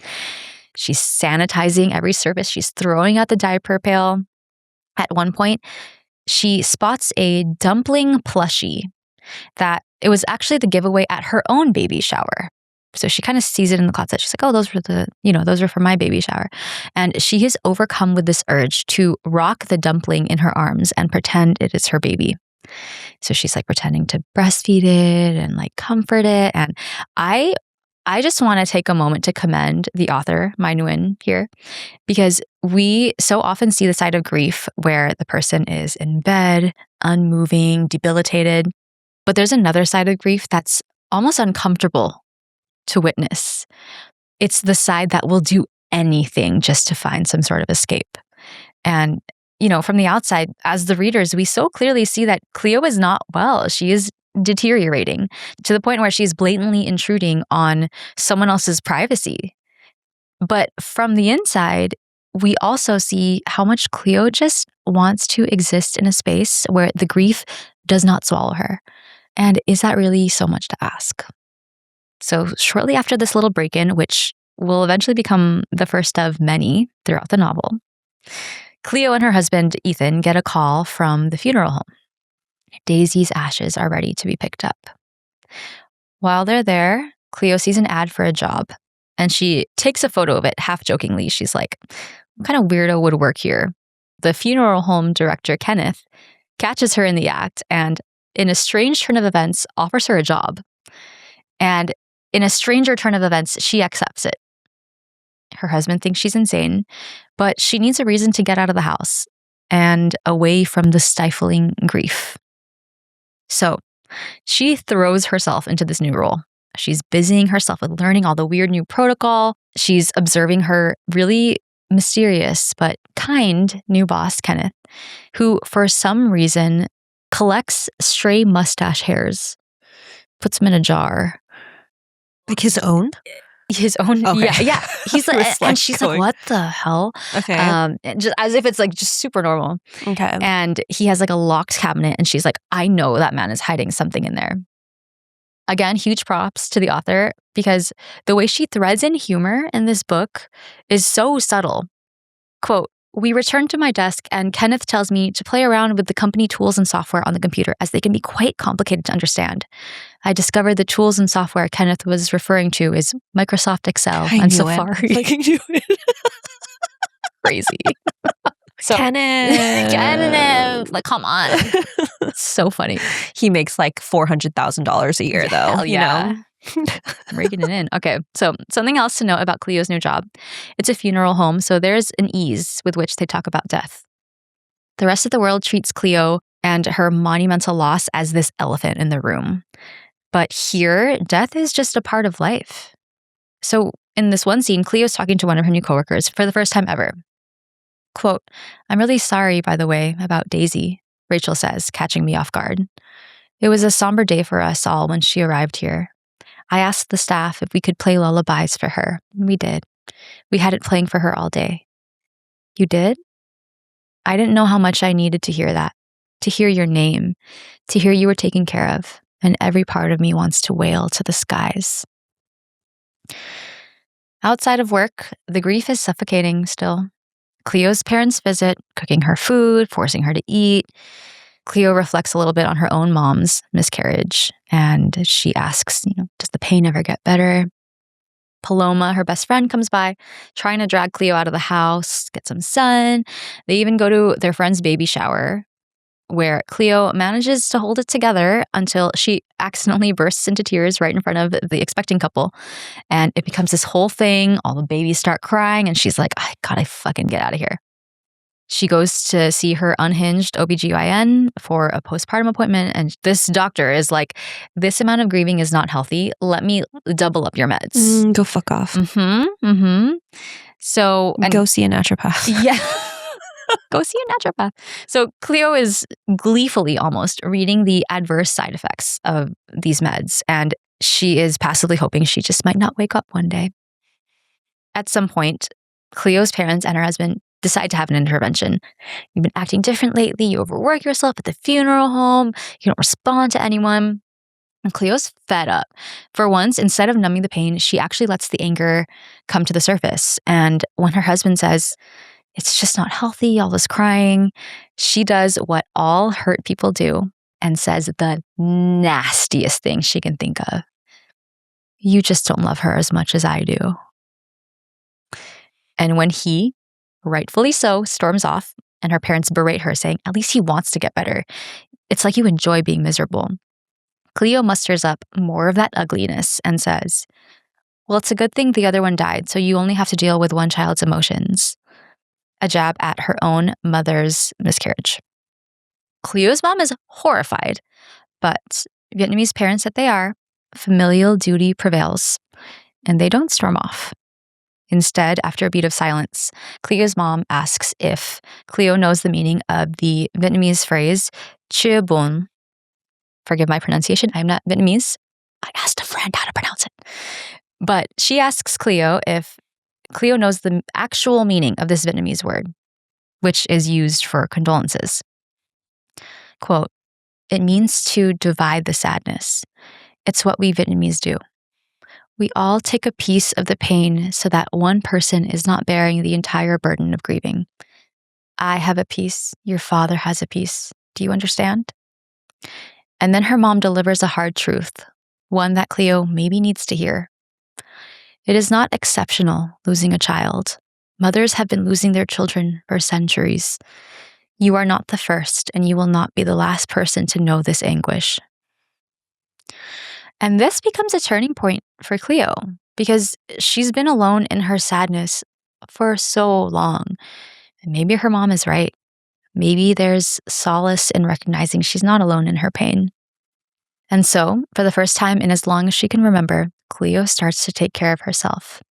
She's sanitizing every surface. She's throwing out the diaper pail. At one point, she spots a dumpling plushie that it was actually the giveaway at her own baby shower. So she kind of sees it in the closet. She's like, oh, those were for my baby shower. And she is overcome with this urge to rock the dumpling in her arms and pretend it is her baby. So she's like pretending to breastfeed it and like comfort it. And I just want to take a moment to commend the author, Mai Nguyen, here, because we so often see the side of grief where the person is in bed, unmoving, debilitated. But there's another side of grief that's almost uncomfortable to witness. It's the side that will do anything just to find some sort of escape. And, from the outside, as the readers, we so clearly see that Cleo is not well. She is deteriorating to the point where she's blatantly intruding on someone else's privacy. But from the inside, we also see how much Cleo just wants to exist in a space where the grief does not swallow her. And is that really so much to ask? So shortly after this little break-in, which will eventually become the first of many throughout the novel, Cleo and her husband, Ethan, get a call from the funeral home. Daisy's ashes are ready to be picked up. While they're there, Cleo sees an ad for a job, and she takes a photo of it half-jokingly. She's like, what kind of weirdo would work here? The funeral home director, Kenneth, catches her in the act and, in a strange turn of events, offers her a job. And in a stranger turn of events, she accepts it. Her husband thinks she's insane, but she needs a reason to get out of the house and away from the stifling grief. So she throws herself into this new role. She's busying herself with learning all the weird new protocol. She's observing her really mysterious but kind new boss, Kenneth, who for some reason collects stray mustache hairs, puts them in a jar. Like his own? His own, okay. yeah. He's like, and she's like, "What the hell?" Okay, just as if it's like just super normal. Okay, and he has like a locked cabinet, and she's like, "I know that man is hiding something in there." Again, huge props to the author because the way she threads in humor in this book is so subtle. Quote, "We return to my desk and Kenneth tells me to play around with the company tools and software on the computer as they can be quite complicated to understand. I discovered the tools and software Kenneth was referring to is Microsoft Excel and Safari." I knew it. Crazy. So, Kenneth. like, come on. It's so funny. He makes like $400,000 a year, though. Hell yeah. Breaking it in. Okay, so something else to note about Cleo's new job. It's a funeral home, so there's an ease with which they talk about death. The rest of the world treats Cleo and her monumental loss as this elephant in the room. But here, death is just a part of life. So in this one scene, Cleo's talking to one of her new coworkers for the first time ever. Quote, "I'm really sorry, by the way, about Daisy," Rachel says, catching me off guard. "It was a somber day for us all when she arrived here. I asked the staff if we could play lullabies for her. We did. We had it playing for her all day." "You did?" "I didn't know how much I needed to hear that, to hear your name, to hear you were taken care of, and every part of me wants to wail to the skies." Outside of work, the grief is suffocating still. Cleo's parents visit, cooking her food, forcing her to eat. Cleo reflects a little bit on her own mom's miscarriage, and she asks, does the pain ever get better? Paloma, her best friend, comes by, trying to drag Cleo out of the house, get some sun. They even go to their friend's baby shower, where Cleo manages to hold it together until she accidentally bursts into tears right in front of the expecting couple. And it becomes this whole thing. All the babies start crying, and she's like, I gotta fucking get out of here. She goes to see her unhinged OBGYN for a postpartum appointment, and this doctor is like, "This amount of grieving is not healthy. Let me double up your meds." Go fuck off. So, go see a naturopath. Yeah. Go see a naturopath. So Cleo is gleefully almost reading the adverse side effects of these meds, and she is passively hoping she just might not wake up one day. At some point, Cleo's parents and her husband decide to have an intervention. "You've been acting different lately. You overwork yourself at the funeral home. You don't respond to anyone." And Cleo's fed up. For once, instead of numbing the pain, she actually lets the anger come to the surface. And when her husband says, "It's just not healthy, all this crying," she does what all hurt people do and says the nastiest thing she can think of. "You just don't love her as much as I do." And when he, rightfully so, storms off and her parents berate her, saying, "At least he wants to get better. It's like you enjoy being miserable," Cleo musters up more of that ugliness and says, "Well, it's a good thing the other one died, so you only have to deal with one child's emotions." A jab at her own mother's miscarriage. Cleo's mom is horrified, but Vietnamese parents that they are, familial duty prevails, and they don't storm off. Instead, after a beat of silence, Cleo's mom asks if Cleo knows the meaning of the Vietnamese phrase "chia bun." Forgive my pronunciation, I'm not Vietnamese. I asked a friend how to pronounce it. But she asks Cleo if Cleo knows the actual meaning of this Vietnamese word, which is used for condolences. Quote, "It means to divide the sadness. It's what we Vietnamese do. We all take a piece of the pain so that one person is not bearing the entire burden of grieving. I have a piece, your father has a piece. Do you understand?" And then her mom delivers a hard truth, one that Cleo maybe needs to hear. It is not exceptional losing a child. Mothers have been losing their children for centuries. You are not the first, and you will not be the last person to know this anguish. And this becomes a turning point for Cleo, because she's been alone in her sadness for so long. And maybe her mom is right. Maybe there's solace in recognizing she's not alone in her pain. And so, for the first time in as long as she can remember, Cleo starts to take care of herself.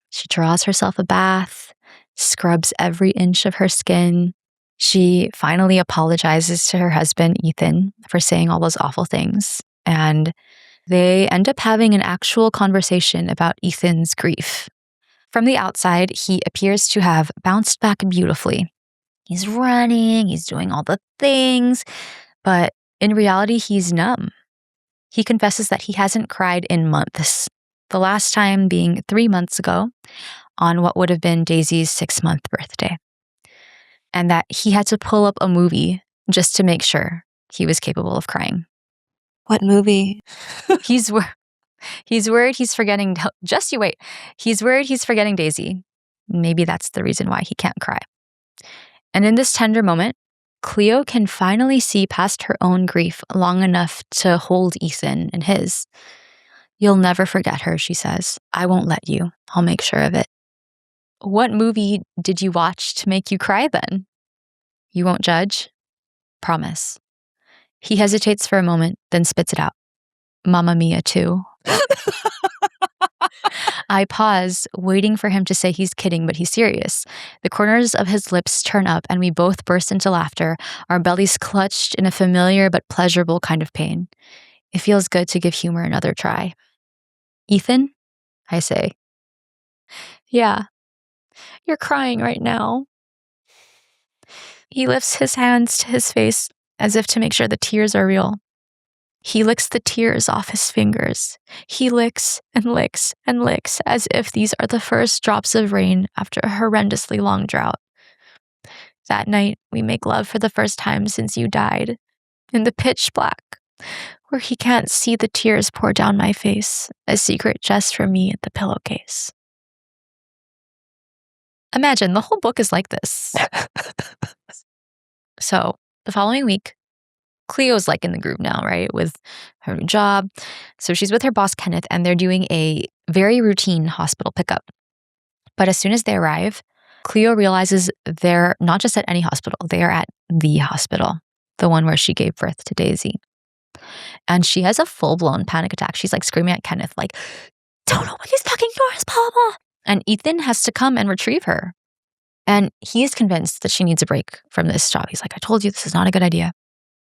She draws herself a bath, scrubs every inch of her skin. She finally apologizes to her husband, Ethan, for saying all those awful things. And they end up having an actual conversation about Ethan's grief. From the outside, he appears to have bounced back beautifully. He's running, he's doing all the things, but in reality, he's numb. He confesses that he hasn't cried in months, the last time being 3 months ago on what would have been Daisy's 6-month birthday, and that he had to pull up a movie just to make sure he was capable of crying. What movie? He's worried he's forgetting. Just you wait. He's worried he's forgetting Daisy. Maybe that's the reason why he can't cry. And in this tender moment, Cleo can finally see past her own grief long enough to hold Ethan in his. You'll never forget her, she says. I won't let you. I'll make sure of it. What movie did you watch to make you cry then? You won't judge? Promise. He hesitates for a moment, then spits it out. Mamma Mia too. I pause, waiting for him to say he's kidding, but he's serious. The corners of his lips turn up, and we both burst into laughter, our bellies clutched in a familiar but pleasurable kind of pain. It feels good to give humor another try. Ethan? I say. Yeah, you're crying right now. He lifts his hands to his face as if to make sure the tears are real. He licks the tears off his fingers. He licks and licks and licks as if these are the first drops of rain after a horrendously long drought. That night, we make love for the first time since you died, in the pitch black, where he can't see the tears pour down my face, a secret just for me in the pillowcase. Imagine, the whole book is like this. So, the following week, Cleo's like in the groove now, right? With her new job. So she's with her boss, Kenneth, and they're doing a very routine hospital pickup. But as soon as they arrive, Cleo realizes they're not just at any hospital, they are at the hospital, the one where she gave birth to Daisy. And she has a full-blown panic attack. She's like screaming at Kenneth, like, don't open these fucking doors, blah, blah, blah. And Ethan has to come and retrieve her. And he is convinced that she needs a break from this job. He's like, I told you this is not a good idea.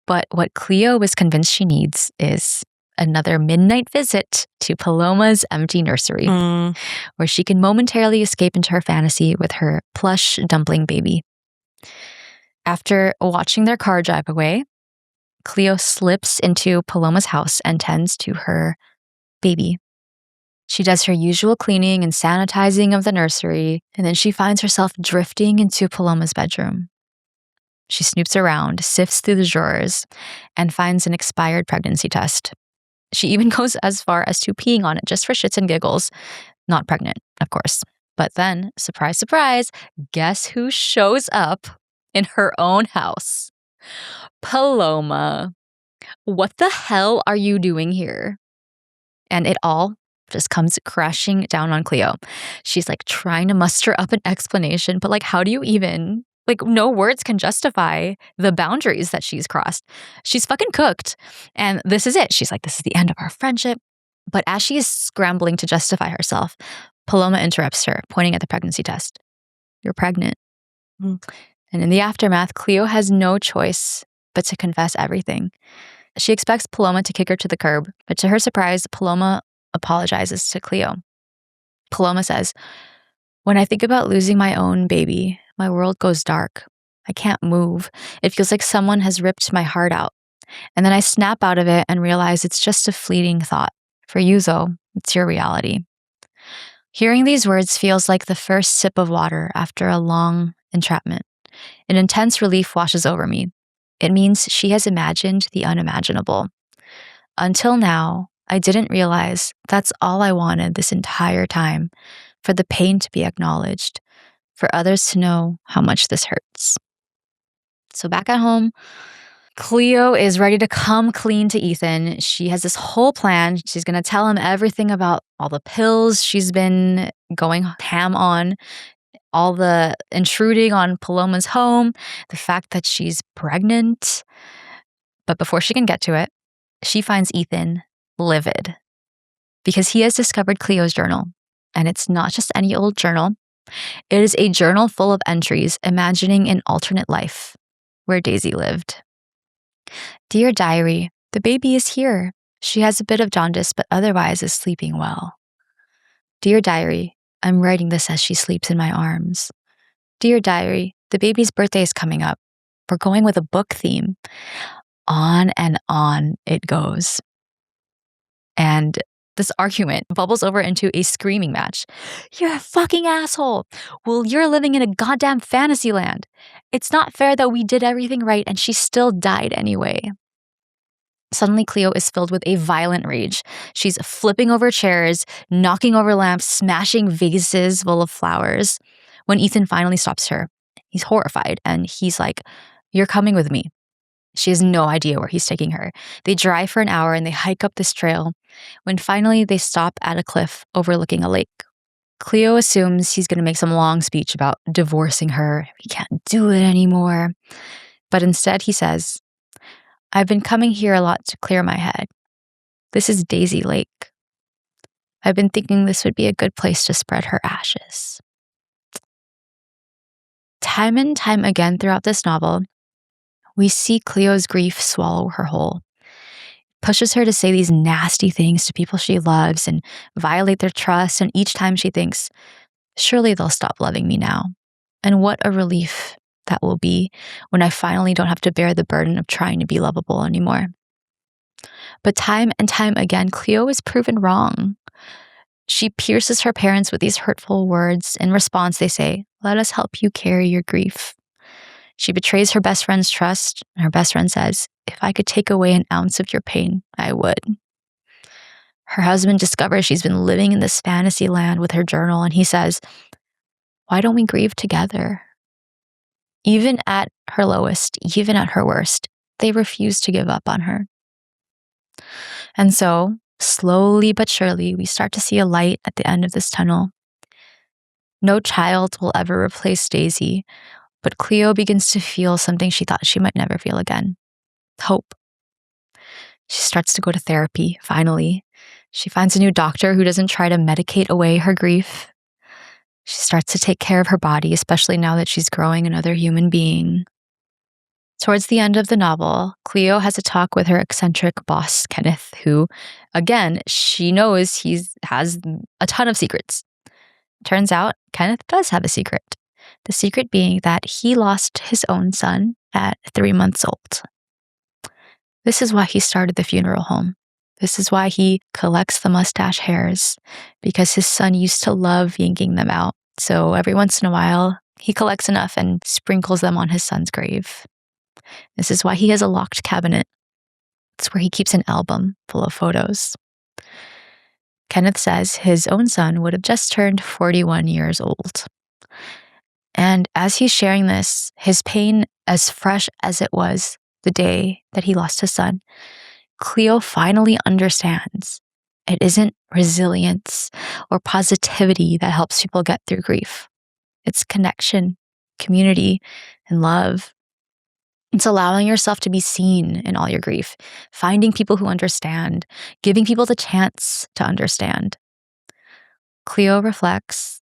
But what Cleo was convinced she needs is another midnight visit to Paloma's empty nursery, where she can momentarily escape into her fantasy with her plush dumpling baby. After watching their car drive away, Cleo slips into Paloma's house and tends to her baby. She does her usual cleaning and sanitizing of the nursery, and then she finds herself drifting into Paloma's bedroom. She snoops around, sifts through the drawers, and finds an expired pregnancy test. She even goes as far as to peeing on it just for shits and giggles. Not pregnant, of course. But then, surprise, surprise, guess who shows up in her own house? Paloma. What the hell are you doing here? And it all just comes crashing down on Cleo. She's like trying to muster up an explanation, but like, how do you even... Like, no words can justify the boundaries that she's crossed. She's fucking cooked. And this is it. She's like, this is the end of our friendship. But as she is scrambling to justify herself, Paloma interrupts her, pointing at the pregnancy test. You're pregnant. And in the aftermath, Cleo has no choice but to confess everything. She expects Paloma to kick her to the curb, but to her surprise, Paloma apologizes to Cleo. Paloma says, when I think about losing my own baby, my world goes dark. I can't move. It feels like someone has ripped my heart out. And then I snap out of it and realize it's just a fleeting thought. For you, though, it's your reality. Hearing these words feels like the first sip of water after a long entrapment. An intense relief washes over me. It means she has imagined the unimaginable. Until now, I didn't realize that's all I wanted this entire time, for the pain to be acknowledged, for others to know how much this hurts. So back at home, Cleo is ready to come clean to Ethan. She has this whole plan. She's going to tell him everything about all the pills she's been going ham on, all the intruding on Paloma's home, the fact that she's pregnant. But before she can get to it, she finds Ethan livid because he has discovered Cleo's journal. And it's not just any old journal. It is a journal full of entries imagining an alternate life where Daisy lived. Dear diary, the baby is here. She has a bit of jaundice, but otherwise is sleeping well. Dear diary, I'm writing this as she sleeps in my arms. Dear diary, the baby's birthday is coming up. We're going with a book theme. On and on it goes. And this argument bubbles over into a screaming match. You're a fucking asshole. Well, you're living in a goddamn fantasy land. It's not fair that we did everything right and she still died anyway. Suddenly, Cleo is filled with a violent rage. She's flipping over chairs, knocking over lamps, smashing vases full of flowers. When Ethan finally stops her, he's horrified and he's like, "You're coming with me." She has no idea where he's taking her. They drive for an hour and they hike up this trail. when finally they stop at a cliff overlooking a lake. Cleo assumes he's going to make some long speech about divorcing her. He can't do it anymore. But instead he says, "I've been coming here a lot to clear my head. This is Daisy Lake. I've been thinking this would be a good place to spread her ashes." Time and time again throughout this novel, we see Cleo's grief swallow her whole. It pushes her to say these nasty things to people she loves and violate their trust, and each time she thinks, surely they'll stop loving me now. And what a relief that will be when I finally don't have to bear the burden of trying to be lovable anymore. But time and time again, Cleo is proven wrong. She pierces her parents with these hurtful words. In response, they say, "Let us help you carry your grief." She betrays her best friend's trust, and her best friend says, "If I could take away an ounce of your pain, I would." Her husband discovers she's been living in this fantasy land with her journal, and he says, "Why don't we grieve together?" Even at her lowest, even at her worst, they refuse to give up on her. And so, slowly but surely, we start to see a light at the end of this tunnel. No child will ever replace Daisy, but Cleo begins to feel something she thought she might never feel again: hope. She starts to go to therapy, finally. She finds a new doctor who doesn't try to medicate away her grief. She starts to take care of her body, especially now that she's growing another human being. Towards the end of the novel, Cleo has a talk with her eccentric boss, Kenneth, who, again, she knows he has a ton of secrets. Turns out, Kenneth does have a secret. The secret being that he lost his own son at 3 months old. This is why he started the funeral home. This is why he collects the mustache hairs, because his son used to love yanking them out. So every once in a while, he collects enough and sprinkles them on his son's grave. This is why he has a locked cabinet. It's where he keeps an album full of photos. Kenneth says his own son would have just turned 41 years old. And as he's sharing this, his pain as fresh as it was the day that he lost his son, Cleo finally understands it isn't resilience or positivity that helps people get through grief. It's connection, community, and love. It's allowing yourself to be seen in all your grief, finding people who understand, giving people the chance to understand. Cleo reflects,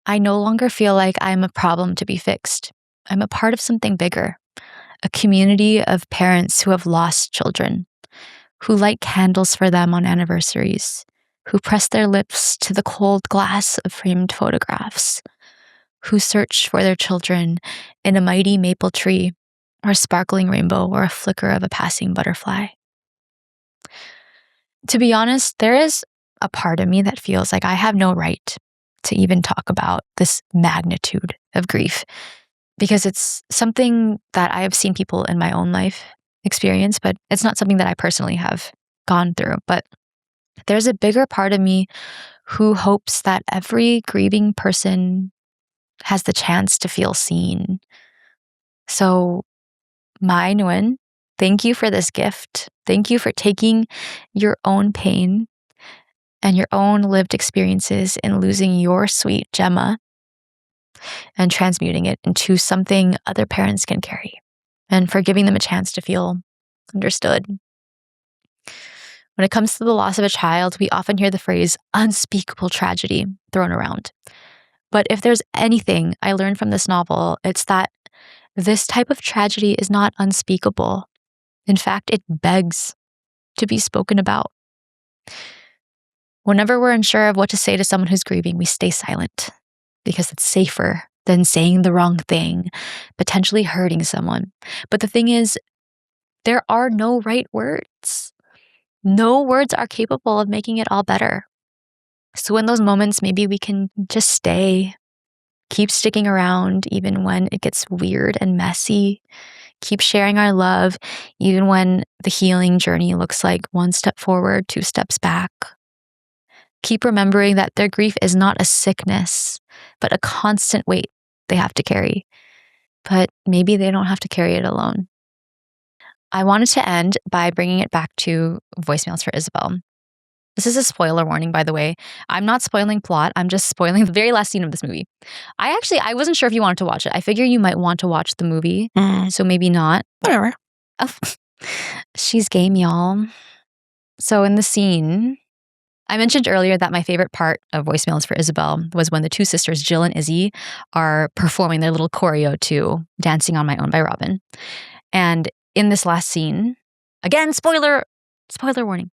"I no longer feel like I'm a problem to be fixed. I'm a part of something bigger, a community of parents who have lost children, who light candles for them on anniversaries, who press their lips to the cold glass of framed photographs, who search for their children in a mighty maple tree, or a sparkling rainbow, or a flicker of a passing butterfly." To be honest, there is a part of me that feels like I have no right to even talk about this magnitude of grief, because it's something that I have seen people in my own life experience, but it's not something that I personally have gone through. But there's a bigger part of me who hopes that every grieving person has the chance to feel seen. So, Mai Nguyen, thank you for this gift. Thank you for taking your own pain and your own lived experiences in losing your sweet Gemma and transmuting it into something other parents can carry, and for giving them a chance to feel understood. When it comes to the loss of a child, we often hear the phrase unspeakable tragedy thrown around. But if there's anything I learned from this novel, it's that this type of tragedy is not unspeakable. In fact, it begs to be spoken about. Whenever we're unsure of what to say to someone who's grieving, we stay silent because it's safer than saying the wrong thing, potentially hurting someone. But the thing is, there are no right words. No words are capable of making it all better. So in those moments, maybe we can just stay, keep sticking around even when it gets weird and messy. Keep sharing our love even when the healing journey looks like 1 step forward, 2 steps back. Keep remembering that their grief is not a sickness, but a constant weight they have to carry. But maybe they don't have to carry it alone. I wanted to end by bringing it back to voicemails for Isabel. This is a spoiler warning, by the way. I'm not spoiling plot. I'm just spoiling the very last scene of this movie. I wasn't sure if you wanted to watch it. I figure you might want to watch the movie, so maybe not. Whatever. Oh, she's game, y'all. So in the scene, I mentioned earlier that my favorite part of Voicemails for Isabel was when the two sisters, Jill and Izzy, are performing their little choreo to Dancing on My Own by Robin. And in this last scene, again, spoiler warning.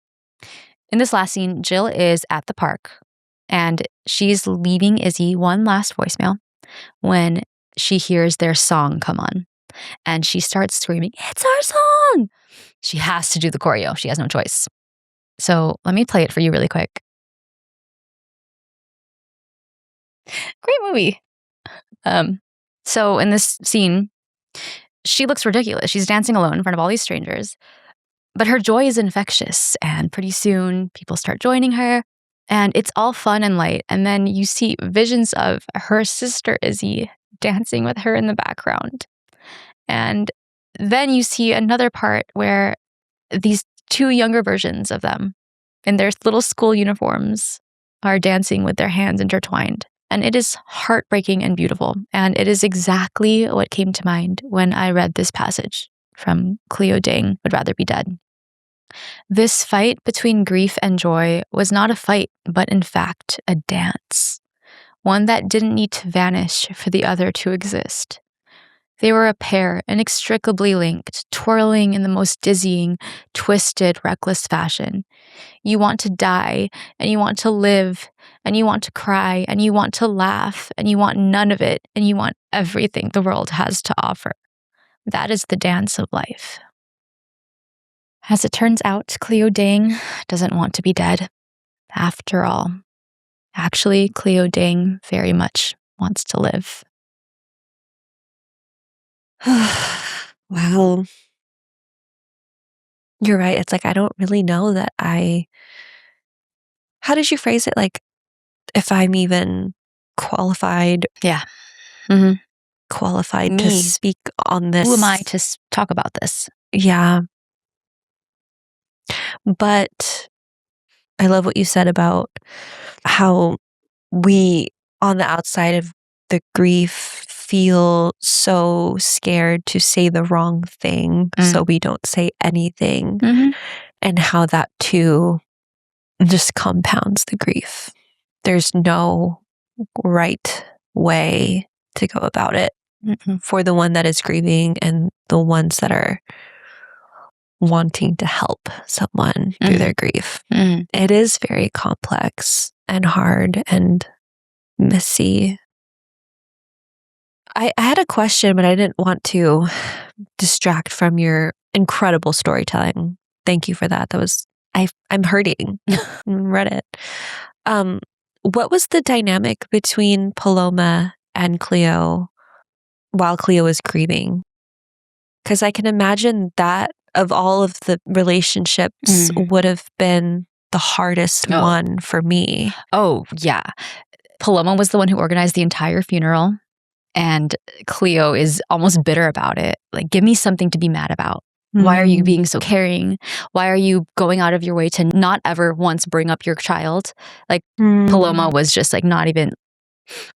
In this last scene, Jill is at the park and she's leaving Izzy one last voicemail when she hears their song come on. And she starts screaming, "It's our song!" She has to do the choreo. She has no choice. So let me play it for you really quick. Great movie. So in this scene, she looks ridiculous. She's dancing alone in front of all these strangers. But her joy is infectious, and pretty soon people start joining her, and it's all fun and light. And then you see visions of her sister Izzy dancing with her in the background. And then you see another part where these two younger versions of them in their little school uniforms are dancing with their hands intertwined. And it is heartbreaking and beautiful. And it is exactly what came to mind when I read this passage from Cleo Ding, Would Rather Be Dead. This fight between grief and joy was not a fight, but in fact a dance, one that didn't need to vanish for the other to exist. They were a pair, inextricably linked, twirling in the most dizzying, twisted, reckless fashion. You want to die, and you want to live, and you want to cry, and you want to laugh, and you want none of it, and you want everything the world has to offer. That is the dance of life. As it turns out, Cleo Ding doesn't want to be dead. After all, actually, Cleo Ding very much wants to live. Wow. You're right. It's like, I don't really know that how did you phrase it? Like, if I'm even qualified. Yeah. Mm-hmm. Qualified to speak on this. Who am I to talk about this? Yeah. But I love what you said about how we, on the outside of the grief, feel so scared to say the wrong thing, so we don't say anything, and how that too just compounds the grief. There's no right way to go about it for the one that is grieving and the ones that are wanting to help someone through their grief. It is very complex and hard and messy. I had a question, but I didn't want to distract from your incredible storytelling. Thank you for that. I'm hurting. Read it. What was the dynamic between Paloma and Cleo while Cleo was grieving? Because I can imagine that of all of the relationships would have been the hardest one for me. Oh, yeah. Paloma was the one who organized the entire funeral, and Cleo is almost bitter about it. Like, give me something to be mad about. Why are you being so caring? Why are you going out of your way to not ever once bring up your child? Like, Paloma was just like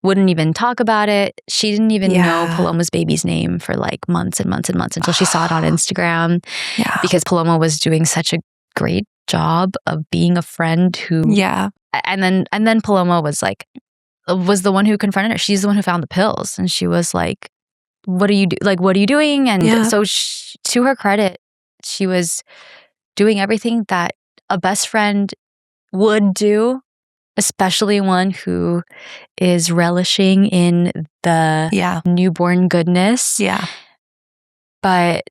wouldn't even talk about it. She didn't even know Paloma's baby's name for like months and months and months until she saw it on Instagram. Yeah. Because Paloma was doing such a great job of being a friend who. Yeah. And then Paloma was the one who confronted her. She's the one who found the pills, and she was like, what are you doing? And so to her credit, she was doing everything that a best friend would do, especially one who is relishing in the newborn goodness. Yeah. But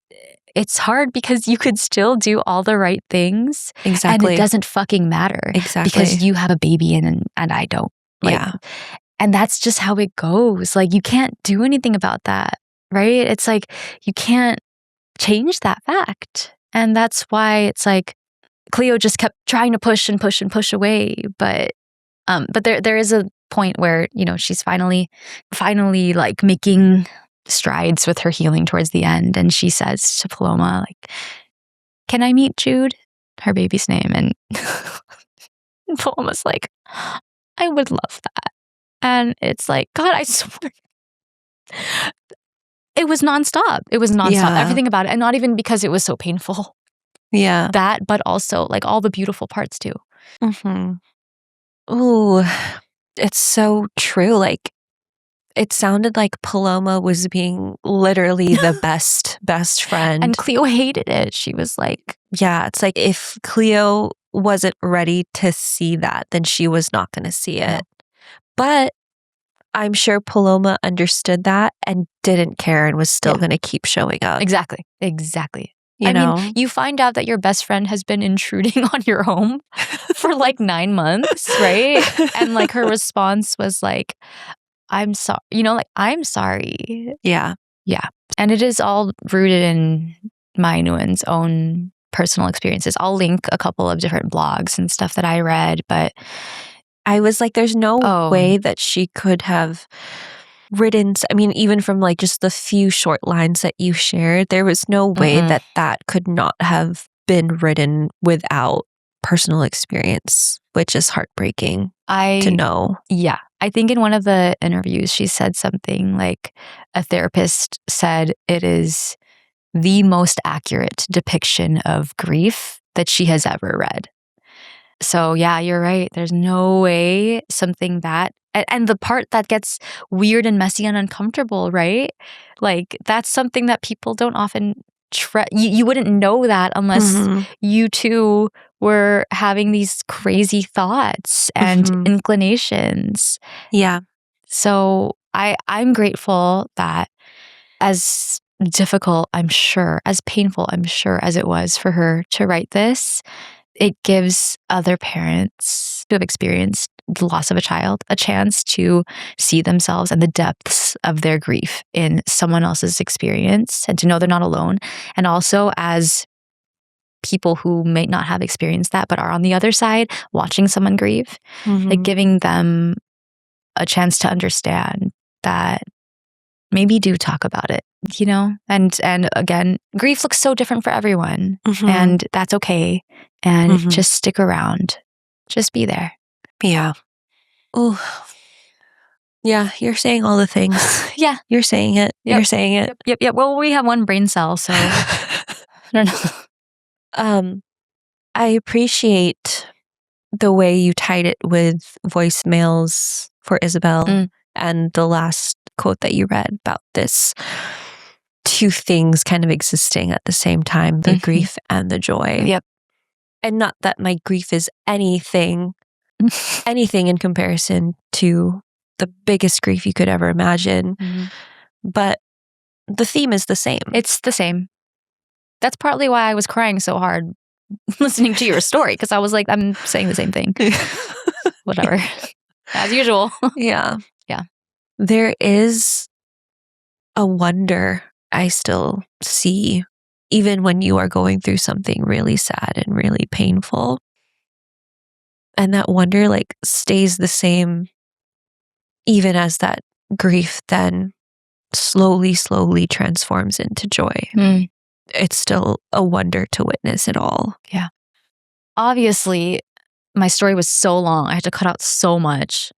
it's hard because you could still do all the right things. Exactly. And it doesn't fucking matter. Exactly. Because you have a baby and I don't. And that's just how it goes. Like, you can't do anything about that, right? It's like, you can't change that fact. And that's why it's like, Cleo just kept trying to push and push and push away. But there is a point where, she's finally like making strides with her healing towards the end. And she says to Paloma, like, can I meet Jude? Her baby's name. And Palma's like, I would love that. And it's like, God, I swear. It was nonstop. Yeah. Everything about it. And not even because it was so painful. Yeah. That, but also like all the beautiful parts too. Ooh, it's so true. Like, it sounded like Paloma was being literally the best friend. And Cleo hated it. She was like, yeah, it's like if Cleo wasn't ready to see that, then she was not going to see it. No. But I'm sure Paloma understood that and didn't care and was still going to keep showing up. Exactly. I mean, you find out that your best friend has been intruding on your home for like 9 months, right? And like her response was like, I'm sorry, I'm sorry. Yeah. Yeah. And it is all rooted in Mai Nguyen's own personal experiences. I'll link a couple of different blogs and stuff that I read, but I was like, there's no way that she could have written, I mean, even from like just the few short lines that you shared, there was no way that could not have been written without personal experience, which is heartbreaking to know. Yeah. I think in one of the interviews, she said something like a therapist said it is the most accurate depiction of grief that she has ever read. So yeah, you're right. There's no way something that, and the part that gets weird and messy and uncomfortable, right? Like that's something that people don't often you wouldn't know that unless you two were having these crazy thoughts and inclinations. Yeah. So I'm grateful that as difficult, I'm sure, as painful, I'm sure, as it was for her to write this, it gives other parents who have experienced the loss of a child a chance to see themselves and the depths of their grief in someone else's experience and to know they're not alone. And also as people who may not have experienced that but are on the other side watching someone grieve, like giving them a chance to understand that maybe do talk about it, and again, grief looks so different for everyone and that's okay. And just stick around, just be there. Yeah. Oh, yeah. You're saying all the things. Yeah. You're saying it. Yep. You're saying it. Yep. Well, we have one brain cell, so I don't know. I appreciate the way you tied it with voicemails for Isabel and the last quote that you read about this two things kind of existing at the same time, the grief and the joy. Yep. And not that my grief is anything in comparison to the biggest grief you could ever imagine. But the theme is the same. It's the same. That's partly why I was crying so hard listening to your story, because I was like, I'm saying the same thing. Whatever. As usual. Yeah. Yeah. There is a wonder I still see, even when you are going through something really sad and really painful. And that wonder like stays the same, even as that grief then slowly transforms into joy. It's still a wonder to witness it all. Yeah. Obviously, my story was so long. I had to cut out so much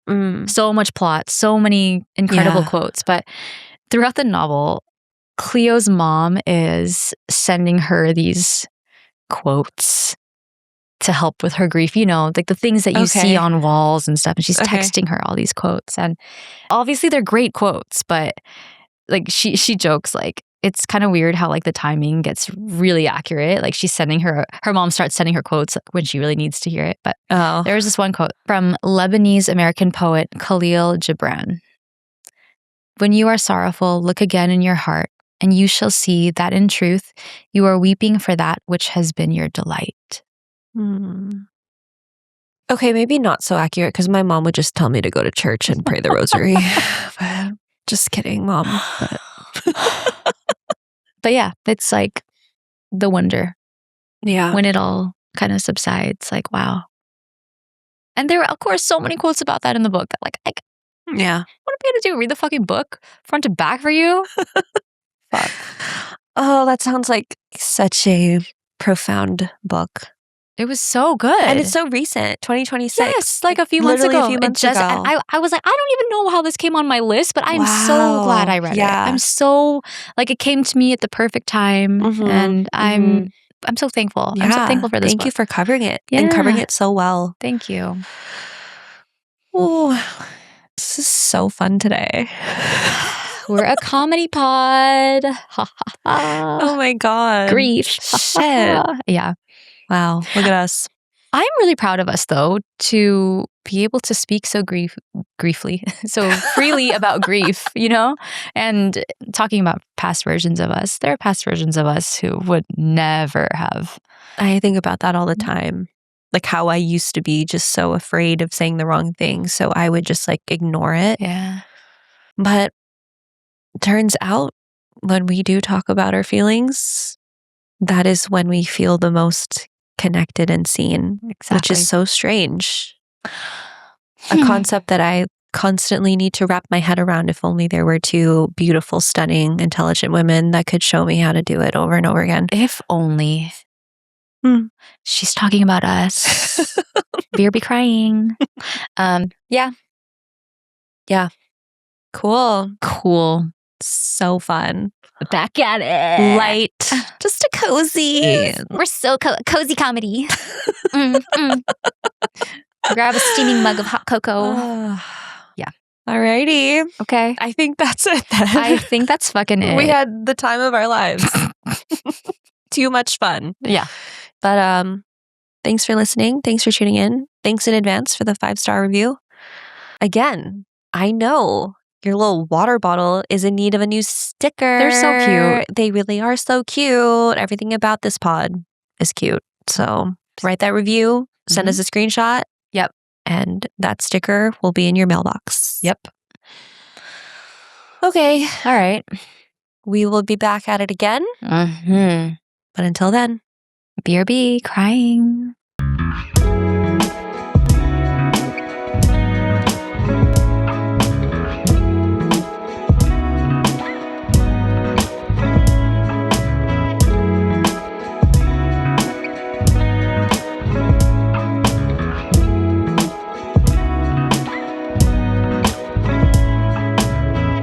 plot, so many incredible quotes. But throughout the novel, Cleo's mom is sending her these quotes to help with her grief, like the things that you see on walls and stuff. And she's texting her all these quotes. And obviously they're great quotes, but like she jokes like, it's kind of weird how like the timing gets really accurate. Like she's sending her mom starts sending her quotes when she really needs to hear it. But there's this one quote from Lebanese American poet Khalil Gibran. When you are sorrowful, look again in your heart, and you shall see that in truth, you are weeping for that which has been your delight. Okay, maybe not so accurate because my mom would just tell me to go to church and pray the rosary. But, just kidding, Mom. But yeah, it's like the wonder. Yeah. When it all kind of subsides, like, wow. And there are, of course, so many quotes about that in the book that like yeah. What am I going to do? Read the fucking book front to back for you? Fuck. Oh, that sounds like such a profound book. It was so good. And it's so recent, 2026. Yes, like a few months ago. Literally a few months ago. And I was like, I don't even know how this came on my list, but I'm so glad I read it. I'm so, like, it came to me at the perfect time. And I'm so thankful. I'm so thankful for this book. Thank you for covering it and covering it so well. Thank you. Oh, this is so fun today. We're a comedy pod. Oh my God. Grief. Shit. Yeah. Wow. Look at us. I'm really proud of us, though, to be able to speak so so freely about grief, you know, and talking about past versions of us. There are past versions of us who would never have. I think about that all the time. Like how I used to be just so afraid of saying the wrong thing. So I would just like ignore it. Yeah. But turns out when we do talk about our feelings, that is when we feel the most connected and seen, which is so strange. A concept that I constantly need to wrap my head around. If only there were two beautiful, stunning, intelligent women that could show me how to do it over and over again. If only. She's talking about us. BRB crying. Yeah. Cool. So fun. Back at it. Light. Just a cozy. We're so cozy comedy. Grab a steaming mug of hot cocoa. Yeah. Alrighty. Okay. I think that's it then. I think that's fucking it. We had the time of our lives. Too much fun. Yeah. But thanks for listening. Thanks for tuning in. Thanks in advance for the 5-star review. Again, I know your little water bottle is in need of a new sticker. They're so cute. They really are so cute. Everything about this pod is cute. So write that review, send us a screenshot. Yep. And that sticker will be in your mailbox. Yep. Okay. All right. We will be back at it again. But until then, BRB crying.